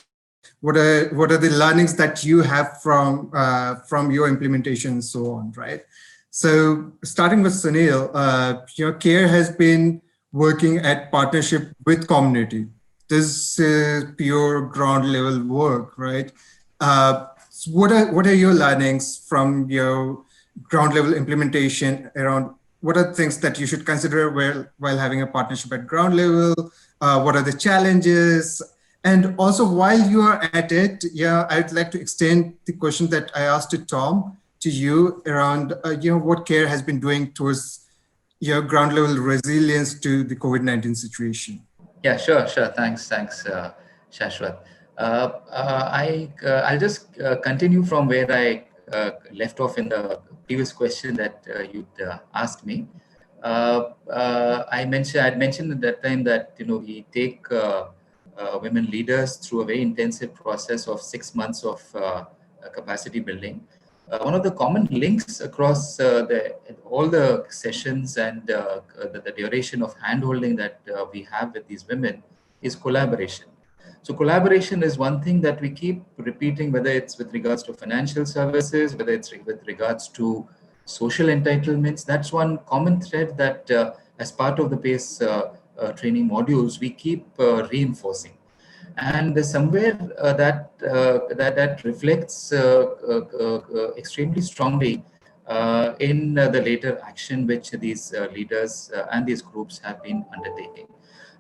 What are the learnings that you have from your implementation and so on, right? So starting with Suneel, CARE has been working at partnership with community. This is pure ground level work, right? So what are your learnings from your ground level implementation around what are the things that you should consider while having a partnership at ground level? What are the challenges? And also, while you are at it, I'd like to extend the question that I asked to Tom to you around what CARE has been doing towards your ground level resilience to the COVID-19 situation. Yeah, sure. Thanks, Saswat. I'll just continue from where I left off in the previous question that you'd asked me. I'd mentioned at that time that we take women leaders through a very intensive process of 6 months of capacity building. One of the common links across all the sessions and the duration of handholding that we have with these women is collaboration. So collaboration is one thing that we keep repeating, whether it's with regards to financial services, whether it's with regards to social entitlements. That's one common thread that as part of the PACE training modules, we keep reinforcing. And somewhere that reflects extremely strongly in the later action which these leaders and these groups have been undertaking.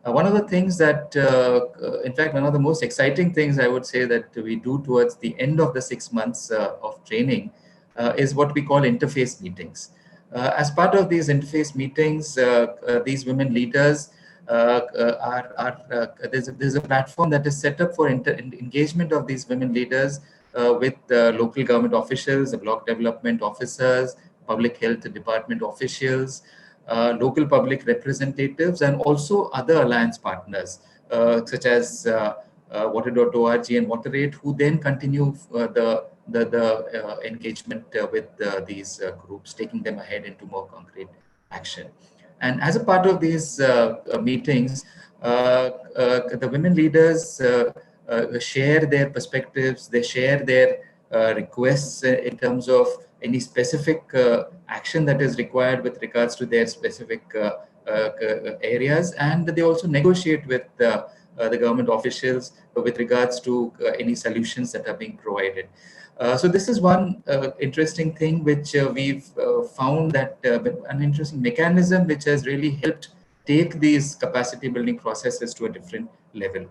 One of the things that, in fact, one of the most exciting things I would say that we do towards the end of the 6 months of training is what we call interface meetings. As part of these interface meetings, these women leaders there's a platform that is set up for engagement of these women leaders with local government officials, the block development officers, public health department officials, local public representatives, and also other alliance partners such as water.org and WaterAid, who then continue the engagement with these groups, taking them ahead into more concrete action. And as a part of these meetings, the women leaders share their perspectives, they share their requests in terms of any specific action that is required with regards to their specific areas, and they also negotiate with the government officials with regards to any solutions that are being provided. So this is one interesting thing which we've found that an interesting mechanism which has really helped take these capacity building processes to a different level.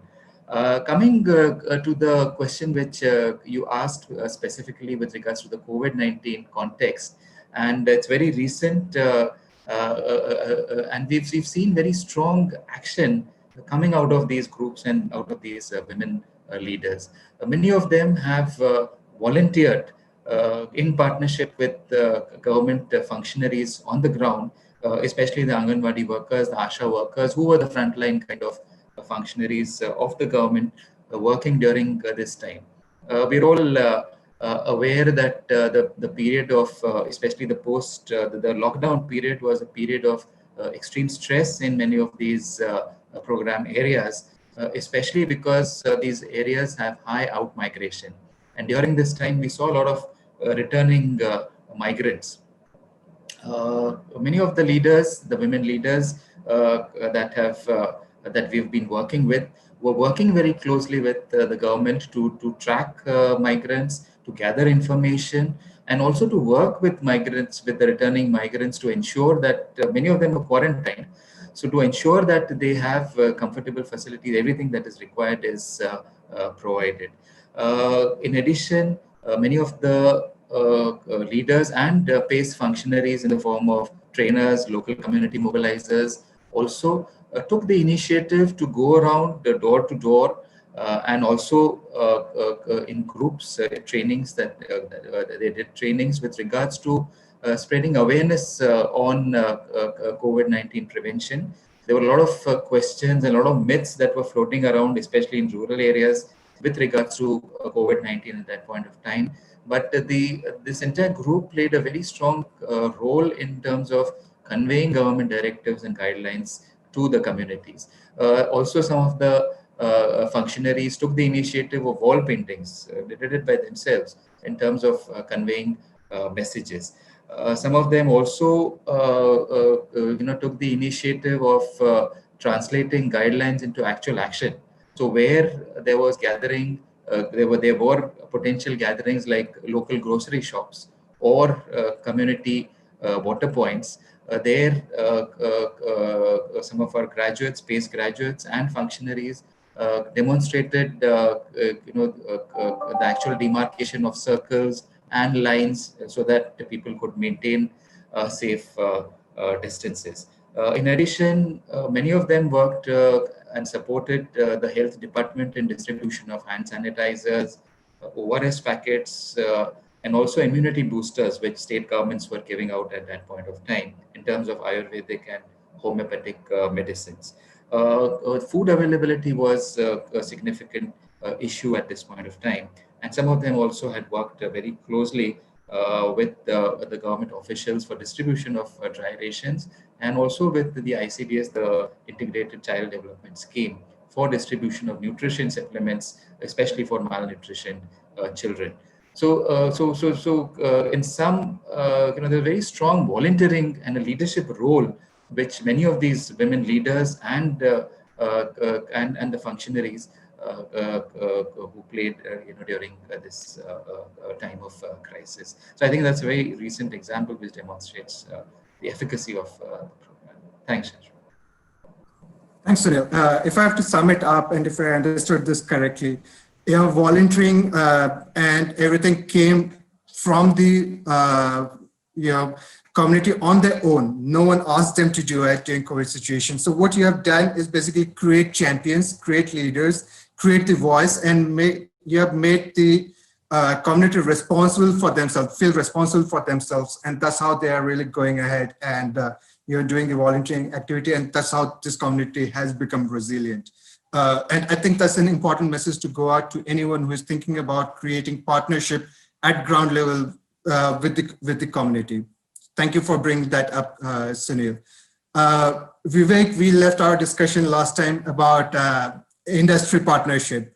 Coming to the question which you asked specifically with regards to the COVID-19 context, and it's very recent, and we've seen very strong action coming out of these groups and out of these women leaders. Many of them have volunteered in partnership with government functionaries on the ground, especially the Anganwadi workers, the Asha workers, who were the frontline kind of functionaries of the government working during this time. We're all aware that the period of, especially the the lockdown period, was a period of extreme stress in many of these program areas, especially because these areas have high out migration. And during this time, we saw a lot of returning migrants. Many of the leaders, the women leaders that we've been working with, were working very closely with the government to track migrants, to gather information, and also to work with migrants, with the returning migrants, to ensure that many of them are quarantined. So to ensure that they have comfortable facilities, everything that is required is provided. In addition, many of the leaders and PACE functionaries in the form of trainers, local community mobilizers, also took the initiative to go around door to door and also in groups trainings that they did trainings with regards to spreading awareness on COVID-19 prevention. There were a lot of questions and a lot of myths that were floating around, especially in rural areas, with regards to COVID-19 at that point of time. But this entire group played a very strong role in terms of conveying government directives and guidelines to the communities. Also, some of the functionaries took the initiative of wall paintings. They did it by themselves in terms of conveying messages. Some of them also, took the initiative of translating guidelines into actual action. So where there was gathering, there were potential gatherings like local grocery shops or community water points. There, some of our graduates, space graduates, and functionaries demonstrated, the actual demarcation of circles and lines so that the people could maintain safe distances. In addition, many of them worked and supported the health department in distribution of hand sanitizers, ORS packets, and also immunity boosters, which state governments were giving out at that point of time in terms of Ayurvedic and homeopathic medicines. Food availability was a significant issue at this point of time. And some of them also had worked very closely with the government officials for distribution of dry rations, and also with the ICDS, the Integrated Child Development Scheme, for distribution of nutrition supplements, especially for malnutrition children. So, in some, there's a very strong volunteering and a leadership role which many of these women leaders and the functionaries who played, during this time of crisis. So I think that's a very recent example which demonstrates the efficacy of the program. Thanks, Shashwat. Thanks, Suneel. If I have to sum it up, and if I understood this correctly, volunteering and everything came from the community on their own. No one asked them to do it during COVID situation. So what you have done is basically create champions, create leaders, create the voice, and you have made the community responsible for themselves, feel responsible for themselves, and that's how they are really going ahead and you're doing the volunteering activity, and that's how this community has become resilient. And I think that's an important message to go out to anyone who is thinking about creating partnership at ground level with the community. Thank you for bringing that up, Suneel. Vivek, we left our discussion last time about industry partnership.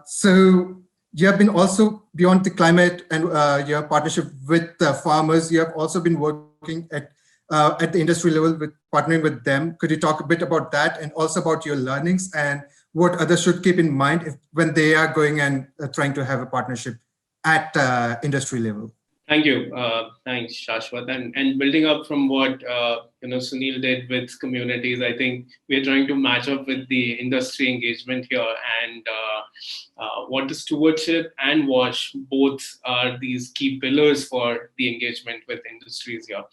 So you have been also beyond the climate and your partnership with farmers. You have also been working at the industry level with partnering with them. Could you talk a bit about that and also about your learnings and what others should keep in mind when they are going and trying to have a partnership at industry level? Thank you. Thanks, Saswat. And building up from what Suneel did with communities, I think we're trying to match up with the industry engagement here. And water stewardship and WASH both are these key pillars for the engagement with industries here.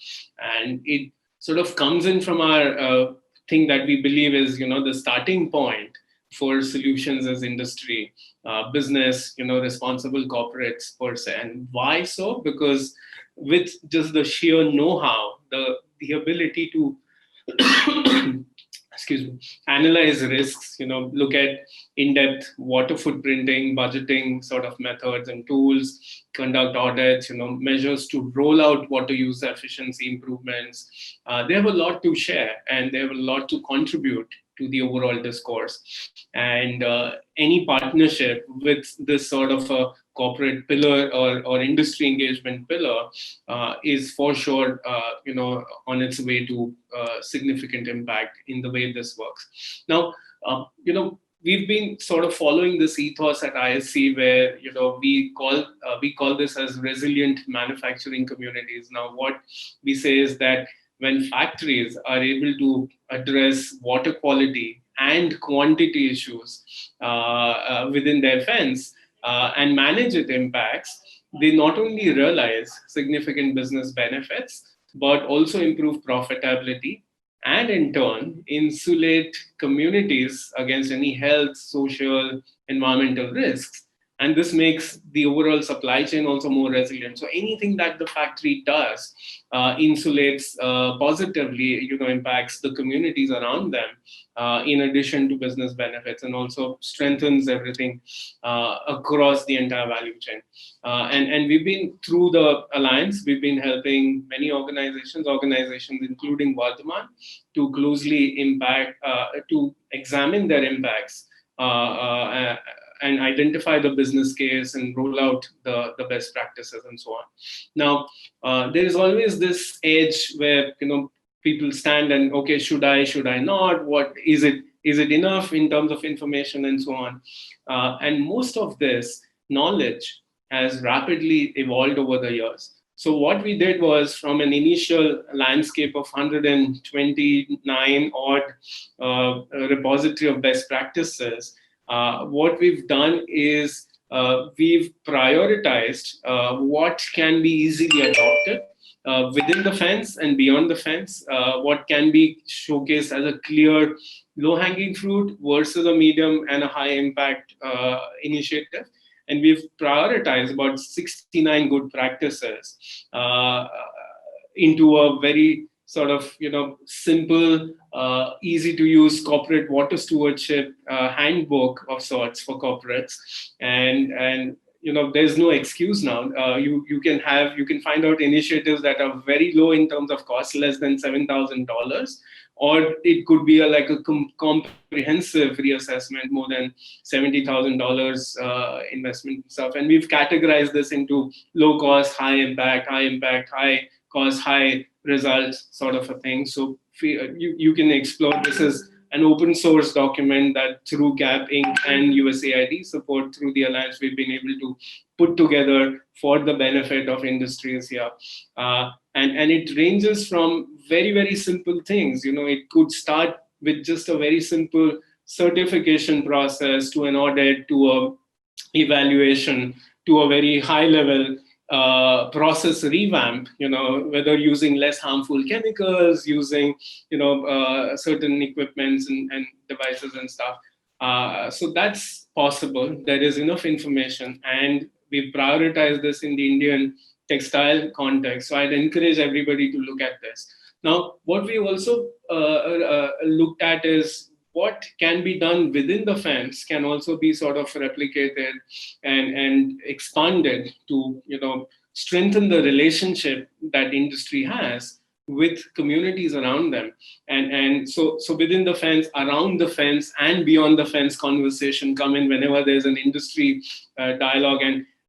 And it sort of comes in from our thing that we believe is the starting point for solutions as industry, business, responsible corporates per se. And why so? Because with just the sheer know-how, the ability to analyze risks, look at in-depth water footprinting, budgeting sort of methods and tools, conduct audits, measures to roll out water use efficiency improvements. They have a lot to share and they have a lot to contribute to the overall discourse. And any partnership with this sort of a corporate pillar or industry engagement pillar is for sure, on its way to significant impact in the way this works. Now, we've been sort of following this ethos at ISC where, we call this as resilient manufacturing communities. Now, what we say is that when factories are able to address water quality and quantity issues within their fence and manage its impacts, they not only realize significant business benefits, but also improve profitability and in turn insulate communities against any health, social, environmental risks. And this makes the overall supply chain also more resilient. So anything that the factory does insulates positively, impacts the communities around them, in addition to business benefits, and also strengthens everything across the entire value chain. And we've been, through the alliance, we've been helping many organizations including Vardhaman, to closely to examine their impacts and identify the business case and roll out the best practices and so on. Now, there is always this edge where people stand and, okay, should I not? What is it? Is it enough in terms of information and so on? And most of this knowledge has rapidly evolved over the years. So what we did was, from an initial landscape of 129 odd repository of best practices, what we've done is we've prioritized what can be easily adopted within the fence and beyond the fence, what can be showcased as a clear low-hanging fruit versus a medium and a high-impact initiative. And we've prioritized about 69 good practices into a very sort of simple, easy to use corporate water stewardship handbook of sorts for corporates. And there's no excuse now. You can find out initiatives that are very low in terms of cost, less than $7,000. Or it could be like a comprehensive reassessment, more than $70,000 investment stuff. And we've categorized this into low cost, high impact, high cost, high results sort of a thing. So you can explore. This is an open source document that through GAP Inc. and USAID support through the Alliance, we've been able to put together for the benefit of industries here. And it ranges from very, very simple things. It could start with just a very simple certification process, to an audit, to a evaluation, to a very high level process revamp, whether using less harmful chemicals, using, certain equipments and devices and stuff. So that's possible. There is enough information, and we prioritize this in the Indian textile context. So I'd encourage everybody to look at this. Now, what we also looked at is what can be done within the fence can also be sort of replicated and expanded to, strengthen the relationship that industry has with communities around them. And so within the fence, around the fence, and beyond the fence conversation come in whenever there's an industry dialogue,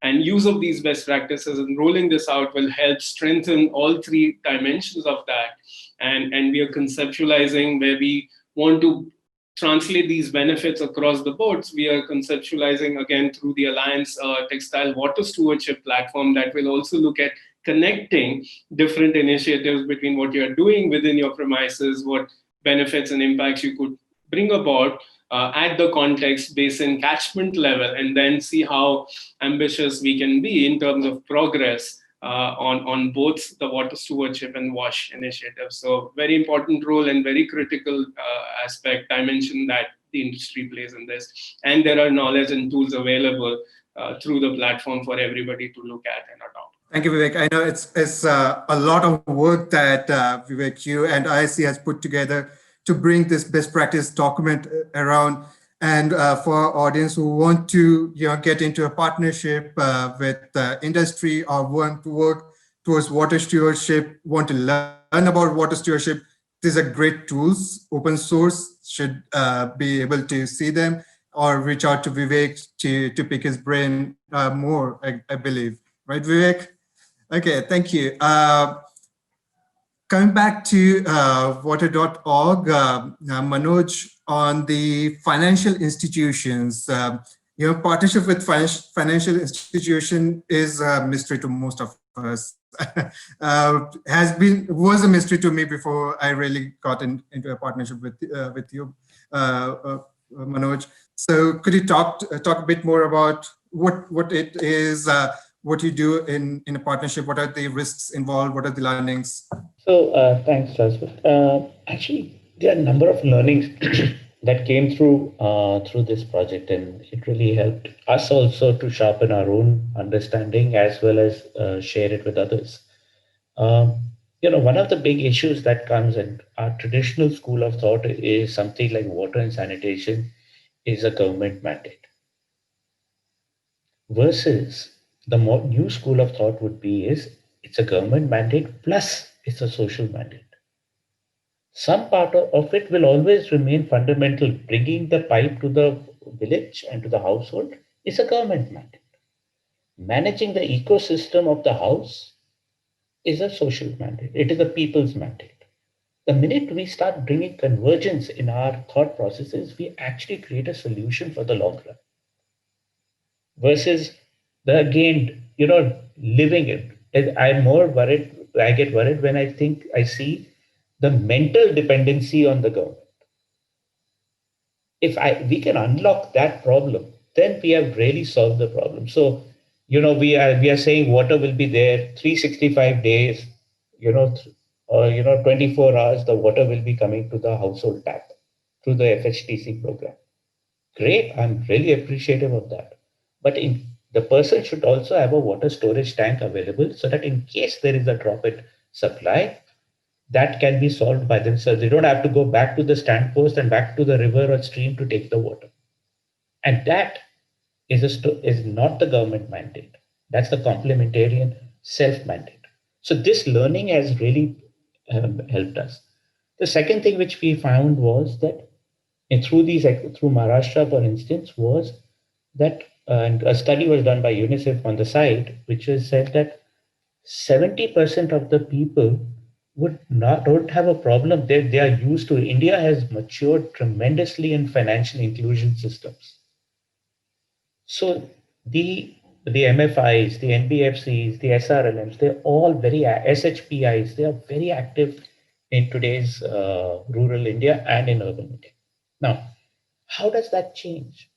and use of these best practices and rolling this out will help strengthen all three dimensions of that. And we are conceptualizing where we want to translate these benefits across the boards. We are conceptualizing, again, through the Alliance Textile Water Stewardship platform that will also look at connecting different initiatives between what you're doing within your premises, what benefits and impacts you could bring about at the context, basin, catchment level, and then see how ambitious we can be in terms of progress on both the water stewardship and WASH initiatives. So very important role and very critical dimension that the industry plays in this. And there are knowledge and tools available through the platform for everybody to look at and adopt. Thank you, Vivek. I know it's a lot of work that Vivek, you and ISC has put together to bring this best practice document around. And for our audience who want to get into a partnership with industry, or want to work towards water stewardship, want to learn about water stewardship, these are great tools. Open source, should be able to see them, or reach out to Vivek to pick his brain more, I believe. Right, Vivek? Okay, thank you. Coming back to water.org, Manoj, on the financial institutions, partnership with financial institution is a mystery to most of us. Was a mystery to me before I really got into a partnership with you, Manoj. So could you talk a bit more about what it is, what you do in a partnership, what are the risks involved, what are the learnings? So thanks, Saswat. Actually, there are a number of learnings that came through this project, and it really helped us also to sharpen our own understanding as well as share it with others. One of the big issues that comes in our traditional school of thought is something like water and sanitation is a government mandate, versus the more new school of thought would be is it's a government mandate plus it's a social mandate. Some part of it will always remain fundamental. Bringing the pipe to the village and to the household is a government mandate. Managing the ecosystem of the house is a social mandate. It is a people's mandate. The minute we start bringing convergence in our thought processes, we actually create a solution for the long run. Versus again, living it. I'm more worried. I get worried when I see the mental dependency on the government. If we can unlock that problem, then we have really solved the problem. So, we are saying water will be there 365 days, or 24 hours, the water will be coming to the household tap through the FHTC program. Great, I'm really appreciative of that. But the person should also have a water storage tank available so that in case there is a drop in supply, that can be solved by themselves. They don't have to go back to the stand post and back to the river or stream to take the water. And that is not the government mandate. That's the complementarian self mandate. So this learning has really helped us. The second thing which we found was that through Maharashtra, for instance, was that and a study was done by UNICEF on the side, which has said that 70% of the people don't have a problem. They are used to. India has matured tremendously in financial inclusion systems. So the MFIs, the NBFCs, the SRLMs, they're all very SHPIs. They are very active in today's rural India and in urban India. Now, how does that change?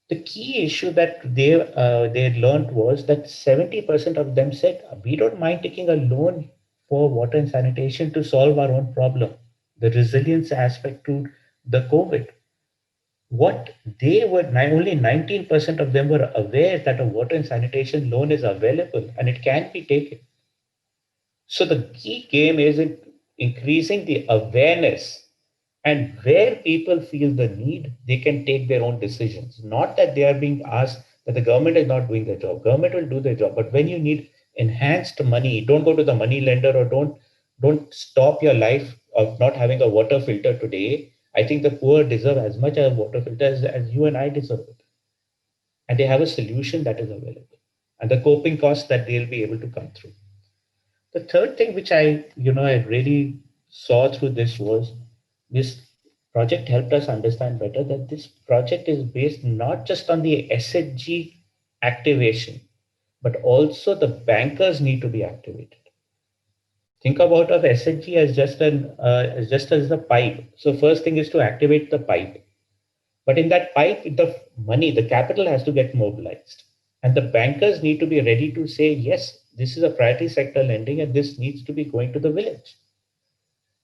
The key issue that they learned was that 70% of them said, we don't mind taking a loan for water and sanitation to solve our own problem. The resilience aspect to the COVID. What they were, only 19% of them were aware that a water and sanitation loan is available and it can be taken. So the key game is in increasing the awareness, and where people feel the need, they can take their own decisions. Not that they are being asked that the government is not doing their job. Government will do their job. But when you need enhanced money, don't go to the money lender, or don't stop your life of not having a water filter today. I think the poor deserve as much a water filter as you and I deserve it. And they have a solution that is available. And the coping costs that they'll be able to come through. The third thing which I really saw through this was this project helped us understand better that this project is based not just on the SHG activation, but also the bankers need to be activated. Think about of SHG as just as a pipe. So first thing is to activate the pipe. But in that pipe, the money, the capital has to get mobilized. And the bankers need to be ready to say, yes, this is a priority sector lending and this needs to be going to the village.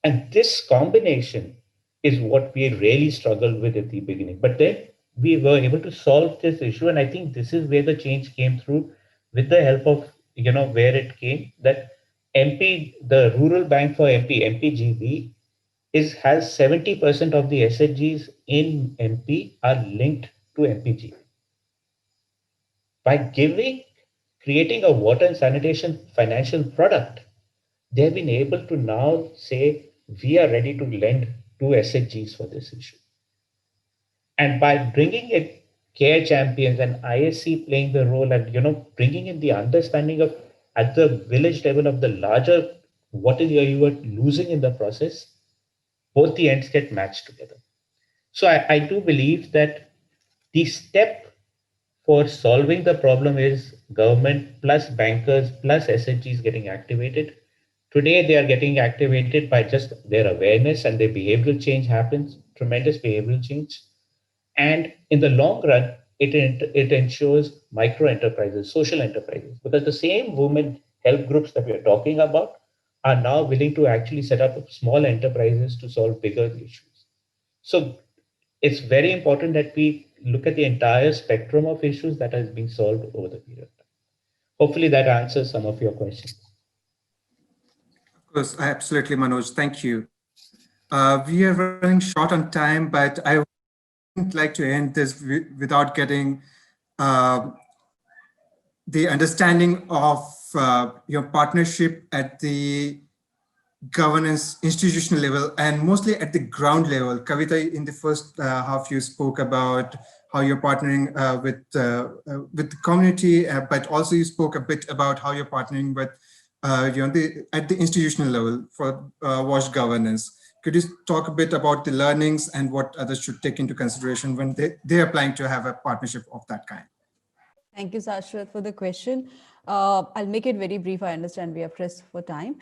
And this combination is what we really struggled with at the beginning. But then we were able to solve this issue. And I think this is where the change came through with the help of, where it came that the Rural Bank for MPGB has 70% of the SHGs in MP are linked to MPG. By creating a water and sanitation financial product, they've been able to now say, we are ready to lend to SHGs for this issue. And by bringing in care champions and ISC playing the role and, bringing in the understanding of at the village level of the larger, what is you are losing in the process, both the ends get matched together. So I do believe that the step for solving the problem is government plus bankers plus SHGs getting activated. Today, they are getting activated by just their awareness, and their behavioral change happens, tremendous behavioral change. And in the long run, it ensures micro enterprises, social enterprises, because the same women help groups that we are talking about are now willing to actually set up small enterprises to solve bigger issues. So it's very important that we look at the entire spectrum of issues that has been solved over the period of time. Hopefully that answers some of your questions. Of course, absolutely, Manoj. Thank you. We are running short on time, but I would like to end this without getting the understanding of your partnership at the governance institutional level and mostly at the ground level. Kavita, in the first half, you spoke about how you're partnering with the community, but also you spoke a bit about how you're partnering with at the institutional level for WASH governance. Could you talk a bit about the learnings and what others should take into consideration when they are planning to have a partnership of that kind? Thank you, Saswat, for the question. I'll make it very brief. I understand we are pressed for time.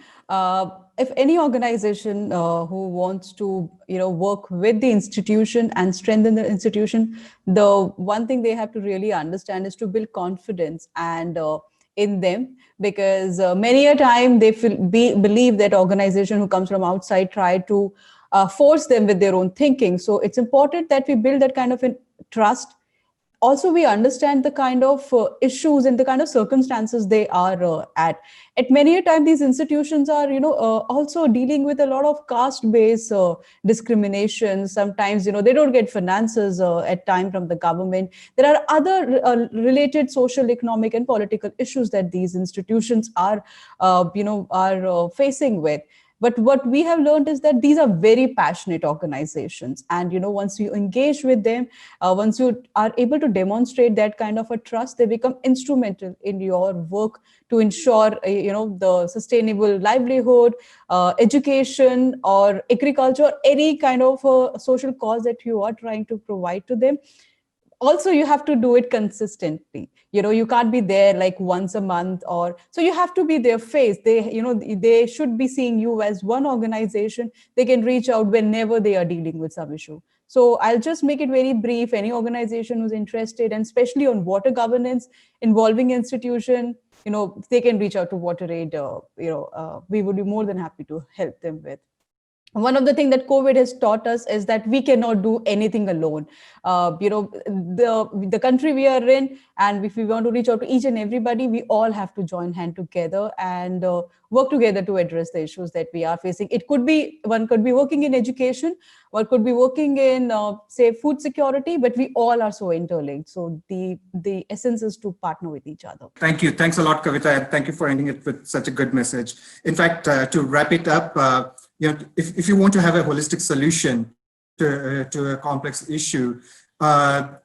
If any organization who wants to, work with the institution and strengthen the institution, the one thing they have to really understand is to build confidence and in them, because many a time they believe that organization who comes from outside try to force them with their own thinking. So it's important that we build that kind of trust. Also, we understand the kind of issues and the kind of circumstances they are at many a time these institutions are also dealing with a lot of caste based discrimination. Sometimes they don't get finances at time from the government. There are other related social, economic and political issues that these institutions are facing with. But what we have learned is that these are very passionate organizations. And, once you engage with them, once you are able to demonstrate that kind of a trust, they become instrumental in your work to ensure, the sustainable livelihood, education or agriculture, any kind of social cause that you are trying to provide to them. Also, you have to do it consistently. You can't be there like once a month, or so you have to be their face. They should be seeing you as one organization. They can reach out whenever they are dealing with some issue. So I'll just make it very brief. Any organization who's interested, and especially on water governance involving institution, they can reach out to WaterAid. We would be more than happy to help them with. One of the things that COVID has taught us is that we cannot do anything alone. The country we are in, and if we want to reach out to each and everybody, we all have to join hand together and work together to address the issues that we are facing. One could be working in education, one could be working in, say, food security, but we all are so interlinked. So the essence is to partner with each other. Thank you. Thanks a lot, Kavita, and thank you for ending it with such a good message. In fact, to wrap it up, if you want to have a holistic solution to a complex issue,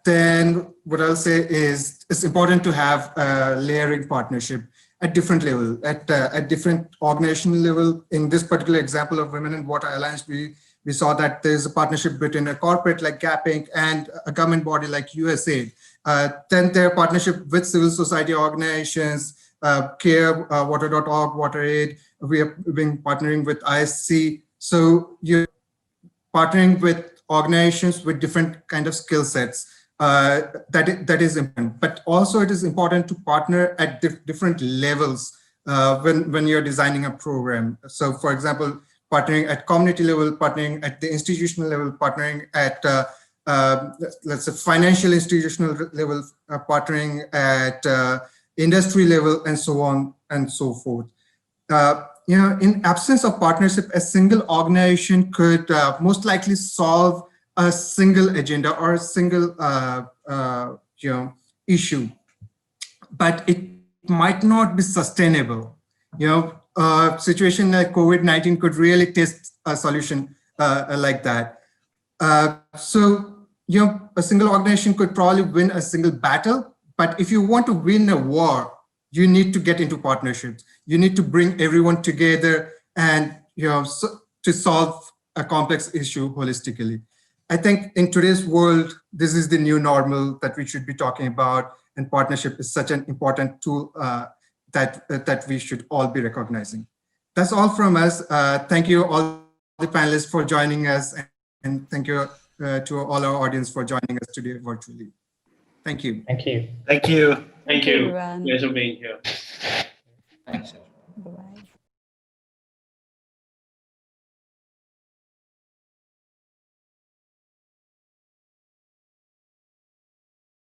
then what I'll say is it's important to have a layering partnership at different level, at different organizational level. In this particular example of Women in Water Alliance, we saw that there's a partnership between a corporate like GAP Inc. and a government body like USAID. Then there are partnership with civil society organizations, CARE, Water.org, WaterAid. We have been partnering with ISC. So you're partnering with organizations with different kind of skill sets. That is important. But also it is important to partner at different levels when you're designing a program. So for example, partnering at community level, partnering at the institutional level, partnering at let's say financial institutional level, partnering at industry level, and so on and so forth. In absence of partnership, a single organization could most likely solve a single agenda or a single issue, but it might not be sustainable. A situation like COVID-19 could really test a solution like that. So a single organization could probably win a single battle, but if you want to win a war, you need to get into partnerships. You need to bring everyone together and to solve a complex issue holistically. I think in today's world, this is the new normal that we should be talking about, and partnership is such an important tool that we should all be recognizing. That's all from us. Thank you all the panelists for joining us, and thank you to all our audience for joining us today virtually. Thank you. Thank you. Thank you. Thank you. Everyone. Pleasure being here. Thanks. Bye-bye.